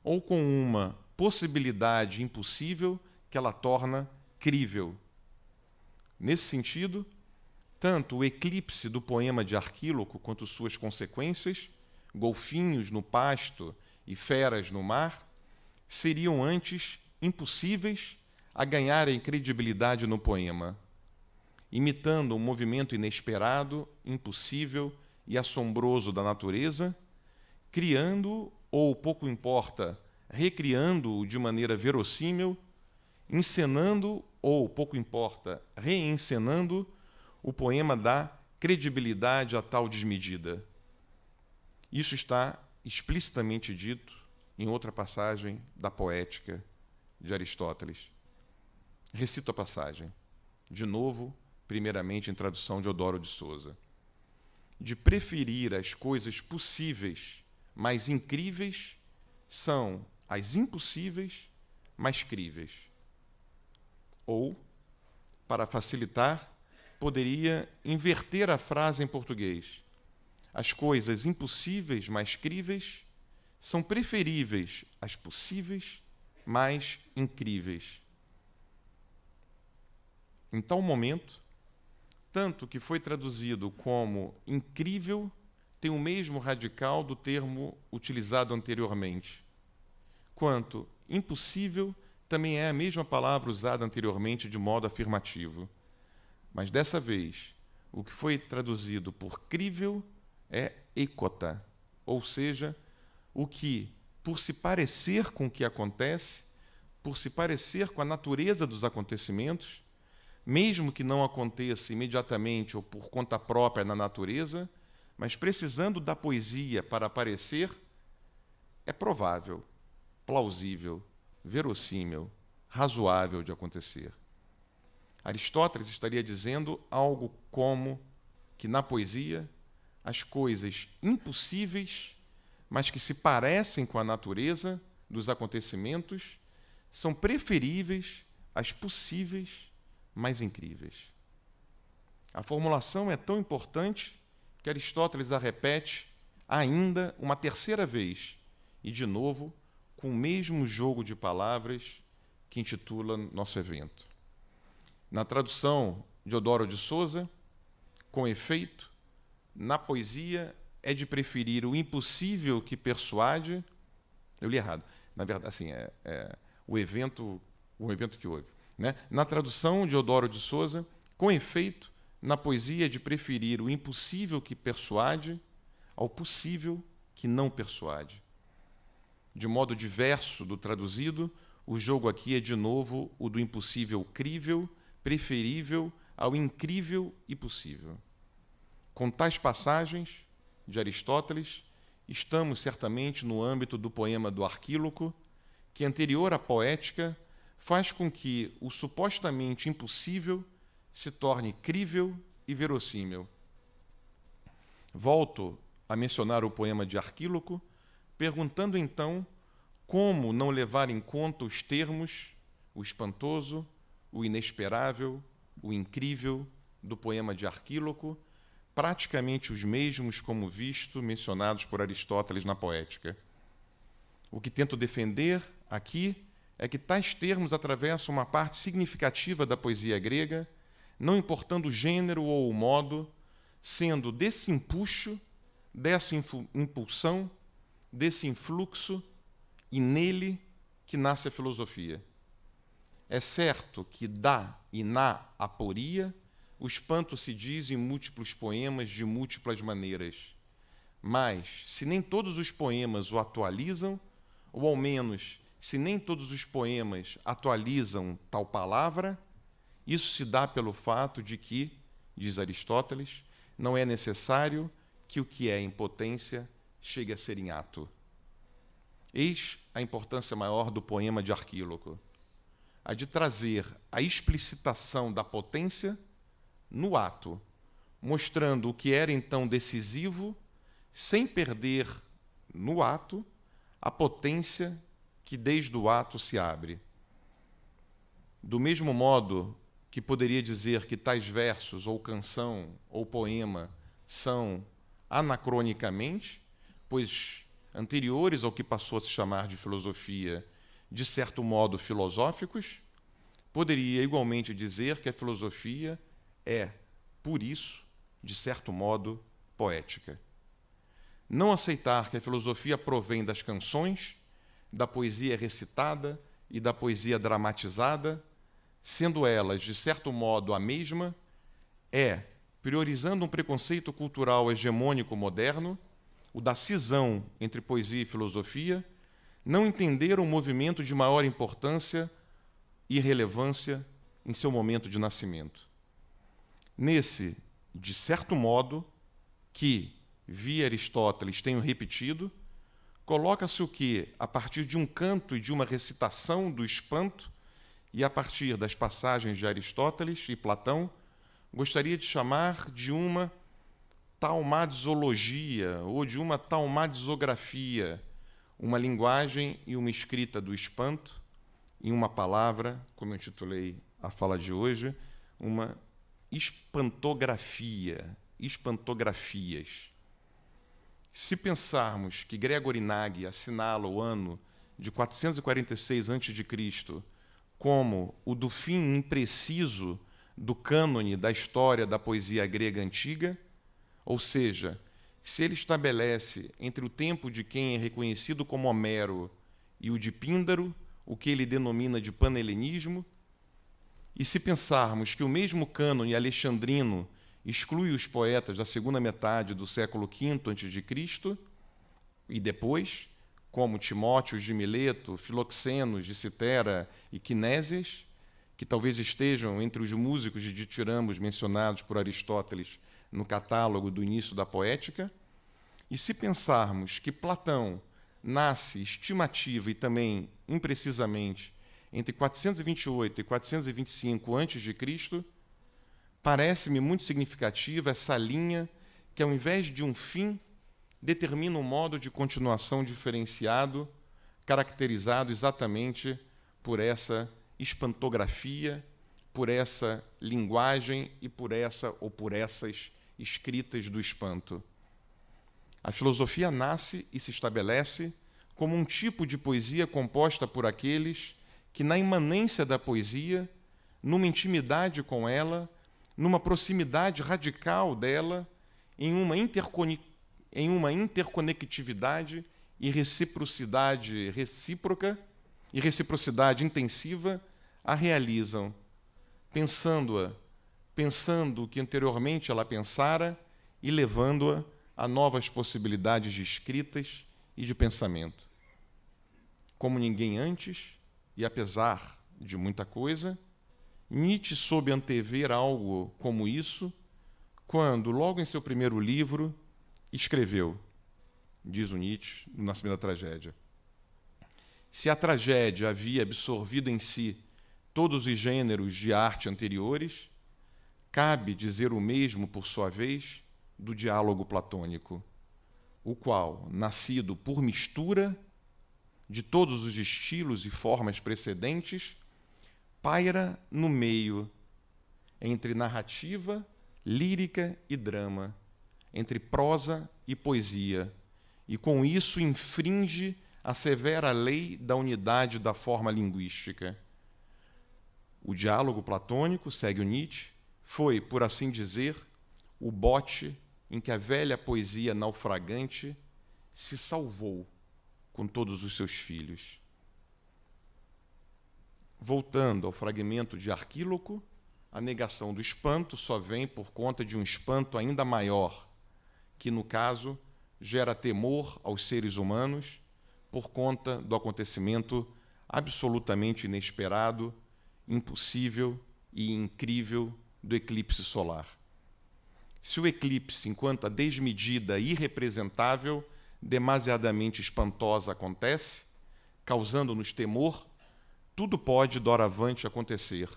ou com uma possibilidade impossível que ela torna crível. Nesse sentido, tanto o eclipse do poema de Arquíloco quanto suas consequências, golfinhos no pasto e feras no mar, seriam antes impossíveis a ganharem credibilidade no poema, imitando um movimento inesperado, impossível e assombroso da natureza, criando, ou pouco importa, recriando-o de maneira verossímil, encenando, ou pouco importa, reencenando, o poema dá credibilidade a tal desmedida. Isso está explicitamente dito em outra passagem da Poética de Aristóteles. Recito a passagem, de novo, primeiramente em tradução de Eudoro de Souza. De preferir as coisas possíveis, mas incríveis, são as impossíveis, mas críveis. Ou, para facilitar, poderia inverter a frase em português. As coisas impossíveis, mas críveis, são preferíveis às possíveis, mas incríveis. Em tal momento, tanto que foi traduzido como incrível tem o mesmo radical do termo utilizado anteriormente, quanto impossível também é a mesma palavra usada anteriormente de modo afirmativo. Mas, dessa vez, o que foi traduzido por crível é eikota, ou seja, o que, por se parecer com o que acontece, por se parecer com a natureza dos acontecimentos, mesmo que não aconteça imediatamente ou por conta própria na natureza, mas precisando da poesia para aparecer, é provável, plausível, verossímil, razoável de acontecer. Aristóteles estaria dizendo algo como que na poesia as coisas impossíveis, mas que se parecem com a natureza dos acontecimentos, são preferíveis às possíveis, mas incríveis. A formulação é tão importante que Aristóteles a repete ainda uma terceira vez, e de novo com o mesmo jogo de palavras que intitula nosso evento. Na tradução de Eudoro de Souza, com efeito, na poesia é de preferir o impossível que persuade. Eu li errado. Na verdade, assim, o evento que houve. Né? Na tradução de Eudoro de Souza, com efeito, na poesia é de preferir o impossível que persuade ao possível que não persuade. De modo diverso do traduzido, o jogo aqui é de novo o do impossível crível, preferível ao incrível e possível. Com tais passagens de Aristóteles, estamos certamente no âmbito do poema do Arquíloco, que, anterior à poética, faz com que o supostamente impossível se torne crível e verossímil. Volto a mencionar o poema de Arquíloco, perguntando então como não levar em conta os termos, o espantoso, o inesperável, o incrível do poema de Arquíloco, praticamente os mesmos, como visto, mencionados por Aristóteles na Poética. O que tento defender aqui é que tais termos atravessam uma parte significativa da poesia grega, não importando o gênero ou o modo, sendo desse empuxo, dessa impulsão, desse influxo, e nele que nasce a filosofia. É certo que da e na aporia, o espanto se diz em múltiplos poemas de múltiplas maneiras. Mas, se nem todos os poemas o atualizam, ou ao menos, se nem todos os poemas atualizam tal palavra, isso se dá pelo fato de que, diz Aristóteles, não é necessário que o que é em potência chegue a ser em ato. Eis a importância maior do poema de Arquíloco, a de trazer a explicitação da potência no ato, mostrando o que era então decisivo, sem perder no ato a potência que desde o ato se abre. Do mesmo modo que poderia dizer que tais versos, ou canção, ou poema, são anacronicamente, pois anteriores ao que passou a se chamar de filosofia, de certo modo filosóficos, poderia igualmente dizer que a filosofia é, por isso, de certo modo, poética. Não aceitar que a filosofia provém das canções, da poesia recitada e da poesia dramatizada, sendo elas, de certo modo, a mesma, é, priorizando um preconceito cultural hegemônico moderno, o da cisão entre poesia e filosofia, não entender um movimento de maior importância e relevância em seu momento de nascimento. Nesse, de certo modo, que, via Aristóteles, tenho repetido, coloca-se o que, a partir de um canto e de uma recitação do espanto, e a partir das passagens de Aristóteles e Platão, gostaria de chamar de uma taumadizologia ou de uma taumadizografia, uma linguagem e uma escrita do espanto, em uma palavra, como eu intitulei a fala de hoje, uma espantografia, espantografias. Se pensarmos que Gregory Nagy assinala o ano de 446 a.C. como o do fim impreciso do cânone da história da poesia grega antiga, ou seja, se ele estabelece entre o tempo de quem é reconhecido como Homero e o de Píndaro, o que ele denomina de panhelenismo, e se pensarmos que o mesmo cânone alexandrino exclui os poetas da segunda metade do século V a.C. e depois, como Timóteo de Mileto, Filoxenos de Citera e Quinésias, que talvez estejam entre os músicos de ditirambos mencionados por Aristóteles no catálogo do início da poética. E se pensarmos que Platão nasce estimativa e também imprecisamente entre 428 e 425 a.C., parece-me muito significativa essa linha que, ao invés de um fim, determina um modo de continuação diferenciado, caracterizado exatamente por essa espantografia, por essa linguagem e por essa ou por essas escritas do espanto. A filosofia nasce e se estabelece como um tipo de poesia composta por aqueles que, na imanência da poesia, numa intimidade com ela, numa proximidade radical dela, em uma interconectividade e reciprocidade recíproca e reciprocidade intensiva, a realizam, pensando o que anteriormente ela pensara e levando-a a novas possibilidades de escritas e de pensamento. Como ninguém antes, e apesar de muita coisa, Nietzsche soube antever algo como isso quando, logo em seu primeiro livro, escreveu, diz o Nietzsche, no Nascimento da Tragédia: se a tragédia havia absorvido em si todos os gêneros de arte anteriores, cabe dizer o mesmo, por sua vez, do diálogo platônico, o qual, nascido por mistura de todos os estilos e formas precedentes, paira no meio, entre narrativa, lírica e drama, entre prosa e poesia, e com isso infringe a severa lei da unidade da forma linguística. O diálogo platônico, segue o Nietzsche, foi, por assim dizer, o bote em que a velha poesia naufragante se salvou com todos os seus filhos. Voltando ao fragmento de Arquíloco, a negação do espanto só vem por conta de um espanto ainda maior, que, no caso, gera temor aos seres humanos por conta do acontecimento absolutamente inesperado, impossível e incrível do eclipse solar. Se o eclipse, enquanto a desmedida irrepresentável, demasiadamente espantosa acontece, causando-nos temor, tudo pode, doravante, acontecer.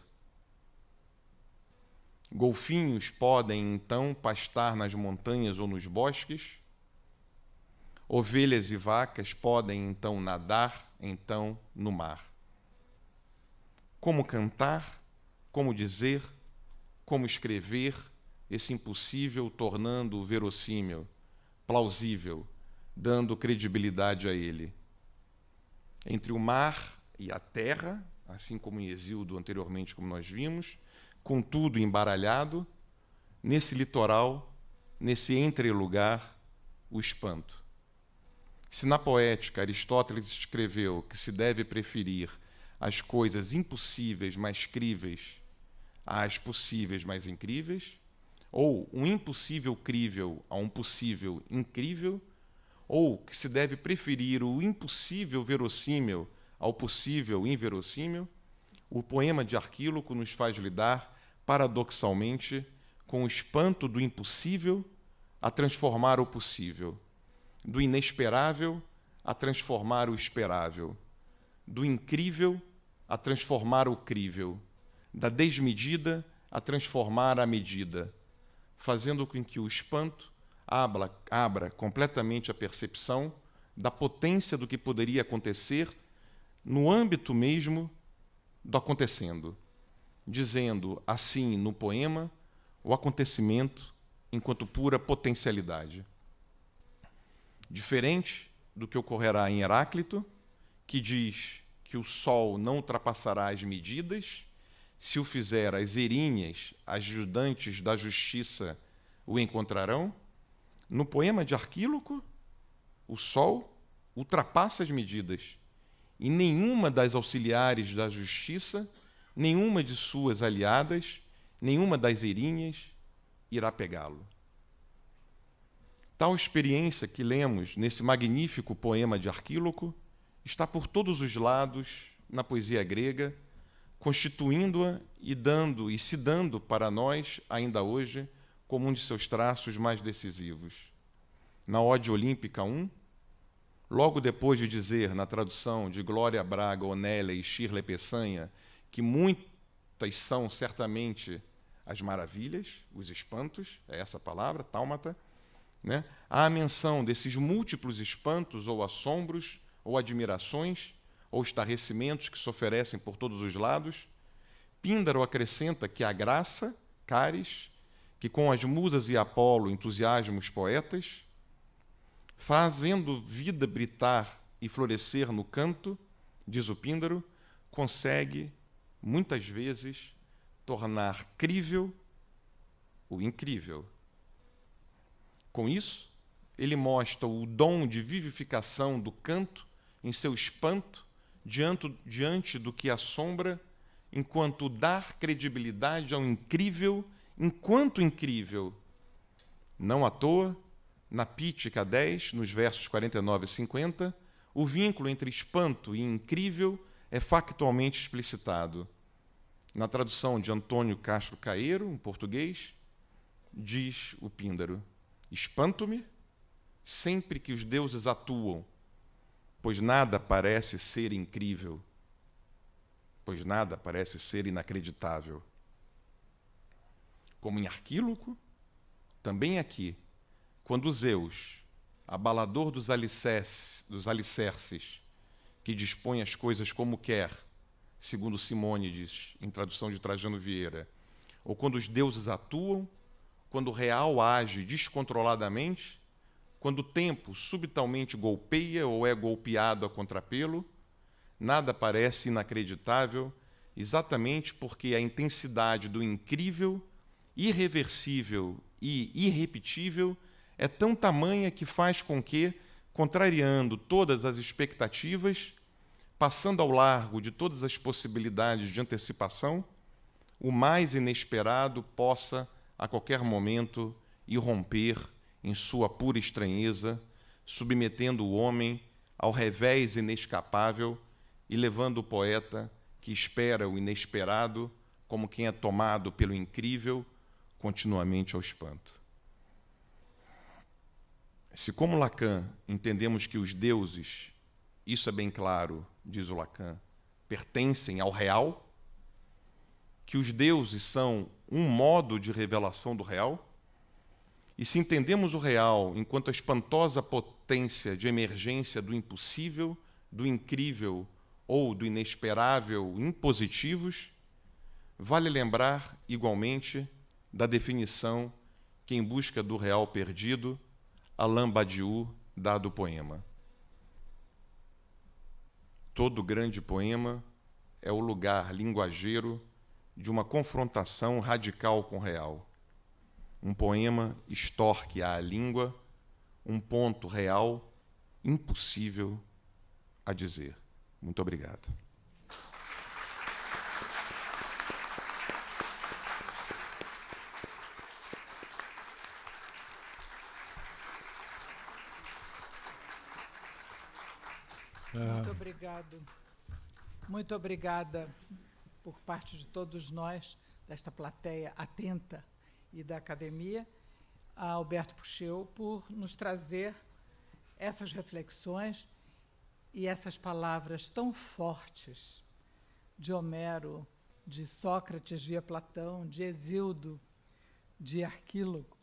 Golfinhos podem, então, pastar nas montanhas ou nos bosques. Ovelhas e vacas podem, então, nadar, então, no mar. Como cantar, como dizer, como escrever esse impossível tornando verossímil, plausível, dando credibilidade a ele. Entre o mar e a terra, assim como em Hesíodo anteriormente, como nós vimos, com tudo embaralhado, nesse litoral, nesse entrelugar, o espanto. Se na poética Aristóteles escreveu que se deve preferir as coisas impossíveis mais críveis às possíveis mais incríveis, ou um impossível crível a um possível incrível, ou que se deve preferir o impossível verossímil ao possível inverossímil, o poema de Arquíloco nos faz lidar, paradoxalmente, com o espanto do impossível a transformar o possível, do inesperável a transformar o esperável, do incrível a transformar o crível, da desmedida a transformar a medida, fazendo com que o espanto abra completamente a percepção da potência do que poderia acontecer no âmbito mesmo do acontecendo, dizendo assim no poema o acontecimento enquanto pura potencialidade. Diferente do que ocorrerá em Heráclito, que diz que o sol não ultrapassará as medidas, se o fizer as erinhas, ajudantes da justiça o encontrarão. No poema de Arquíloco, o sol ultrapassa as medidas, e nenhuma das auxiliares da justiça, nenhuma de suas aliadas, nenhuma das erinhas irá pegá-lo. Tal experiência que lemos nesse magnífico poema de Arquíloco está por todos os lados na poesia grega, constituindo-a e se dando para nós, ainda hoje, como um de seus traços mais decisivos. Na Ode Olímpica 1, logo depois de dizer, na tradução de Glória Braga, Onélia e Shirley Peçanha, que muitas são certamente as maravilhas, os espantos, é essa a palavra, tálmata, né? Há a menção desses múltiplos espantos ou assombros, ou admirações, ou estarrecimentos que se oferecem por todos os lados. Píndaro acrescenta que a graça, caris, que com as musas e Apolo entusiasma os poetas, fazendo vida britar e florescer no canto, diz o Píndaro, consegue, muitas vezes, tornar crível o incrível. Com isso, ele mostra o dom de vivificação do canto em seu espanto diante do que assombra, enquanto dar credibilidade ao incrível enquanto incrível. Não à toa, na Pítica 10, nos versos 49 e 50, o vínculo entre espanto e incrível é factualmente explicitado. Na tradução de Antônio Castro Caeiro, em português, diz o Píndaro: espanto-me sempre que os deuses atuam, pois nada parece ser incrível, pois nada parece ser inacreditável. Como em Arquíloco, também aqui, quando Zeus, abalador dos alicerces, que dispõe as coisas como quer, segundo Simônides, em tradução de Trajano Vieira, ou quando os deuses atuam, quando o real age descontroladamente, quando o tempo subitamente golpeia ou é golpeado a contrapelo, nada parece inacreditável, exatamente porque a intensidade do incrível, irreversível e irrepetível é tão tamanha que faz com que, contrariando todas as expectativas, passando ao largo de todas as possibilidades de antecipação, o mais inesperado possa, a qualquer momento, irromper em sua pura estranheza, submetendo o homem ao revés inescapável e levando o poeta, que espera o inesperado, como quem é tomado pelo incrível, continuamente ao espanto. Se, como Lacan, entendemos que os deuses, isso é bem claro, diz o Lacan, pertencem ao real, que os deuses são um modo de revelação do real, e se entendemos o real enquanto a espantosa potência de emergência do impossível, do incrível ou do inesperável impositivos, vale lembrar, igualmente, da definição que, em busca do real perdido, Alain Badiou dá do poema. Todo grande poema é o lugar linguageiro de uma confrontação radical com o real. Um poema extorque à língua um ponto real impossível a dizer. Muito obrigado. Muito obrigado. Muito obrigada por parte de todos nós, desta plateia atenta e da academia, a Alberto Pucheu por nos trazer essas reflexões e essas palavras tão fortes de Homero, de Sócrates via Platão, de Hesíodo, de Arquíloco,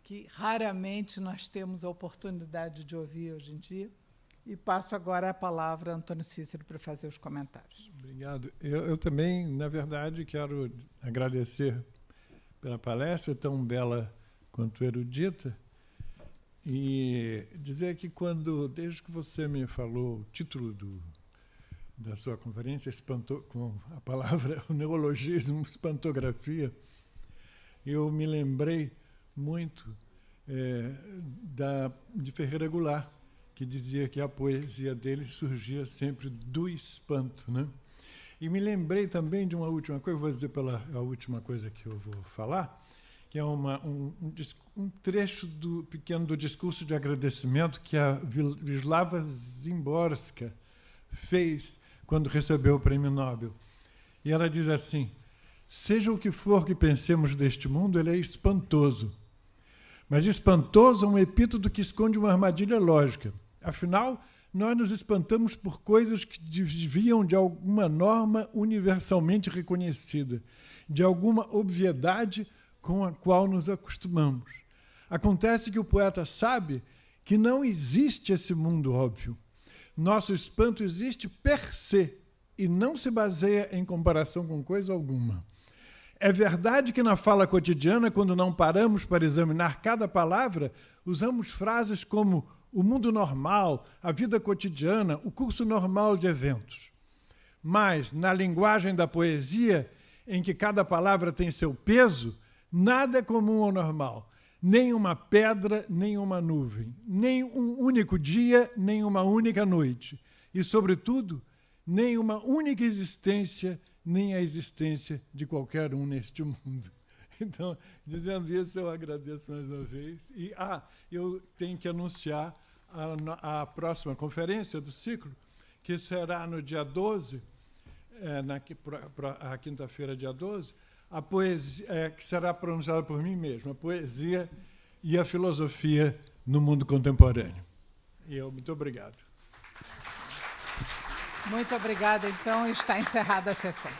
que raramente nós temos a oportunidade de ouvir hoje em dia. E passo agora a palavra a Antônio Cícero para fazer os comentários. Obrigado. Eu também, na verdade, quero agradecer pela palestra, tão bela quanto erudita, e dizer que desde que você me falou o título da sua conferência, com a palavra, o neologismo, espantografia, eu me lembrei muito de Ferreira Goulart, que dizia que a poesia dele surgia sempre do espanto, né? E me lembrei também de uma última coisa, vou dizer a última coisa que eu vou falar, que é um trecho pequeno do discurso de agradecimento que a Wisława Szymborska fez quando recebeu o Prêmio Nobel. E ela diz assim: Seja o que for que pensemos deste mundo, ele é espantoso. Mas espantoso é um epíteto que esconde uma armadilha lógica. Afinal, nós nos espantamos por coisas que desviam de alguma norma universalmente reconhecida, de alguma obviedade com a qual nos acostumamos. Acontece que o poeta sabe que não existe esse mundo óbvio. Nosso espanto existe per se e não se baseia em comparação com coisa alguma. É verdade que na fala cotidiana, quando não paramos para examinar cada palavra, usamos frases como o mundo normal, a vida cotidiana, o curso normal de eventos. Mas, na linguagem da poesia, em que cada palavra tem seu peso, nada é comum ao normal. Nem uma pedra, nem uma nuvem, nem um único dia, nem uma única noite. E, sobretudo, nem uma única existência, nem a existência de qualquer um neste mundo. Então, dizendo isso, eu agradeço mais uma vez. E eu tenho que anunciar a próxima conferência do ciclo, que será no dia 12, a quinta-feira, dia 12, a poesia, que será pronunciada por mim mesmo, a poesia e a filosofia no mundo contemporâneo. Muito obrigado. Muito obrigada, então, está encerrada a sessão.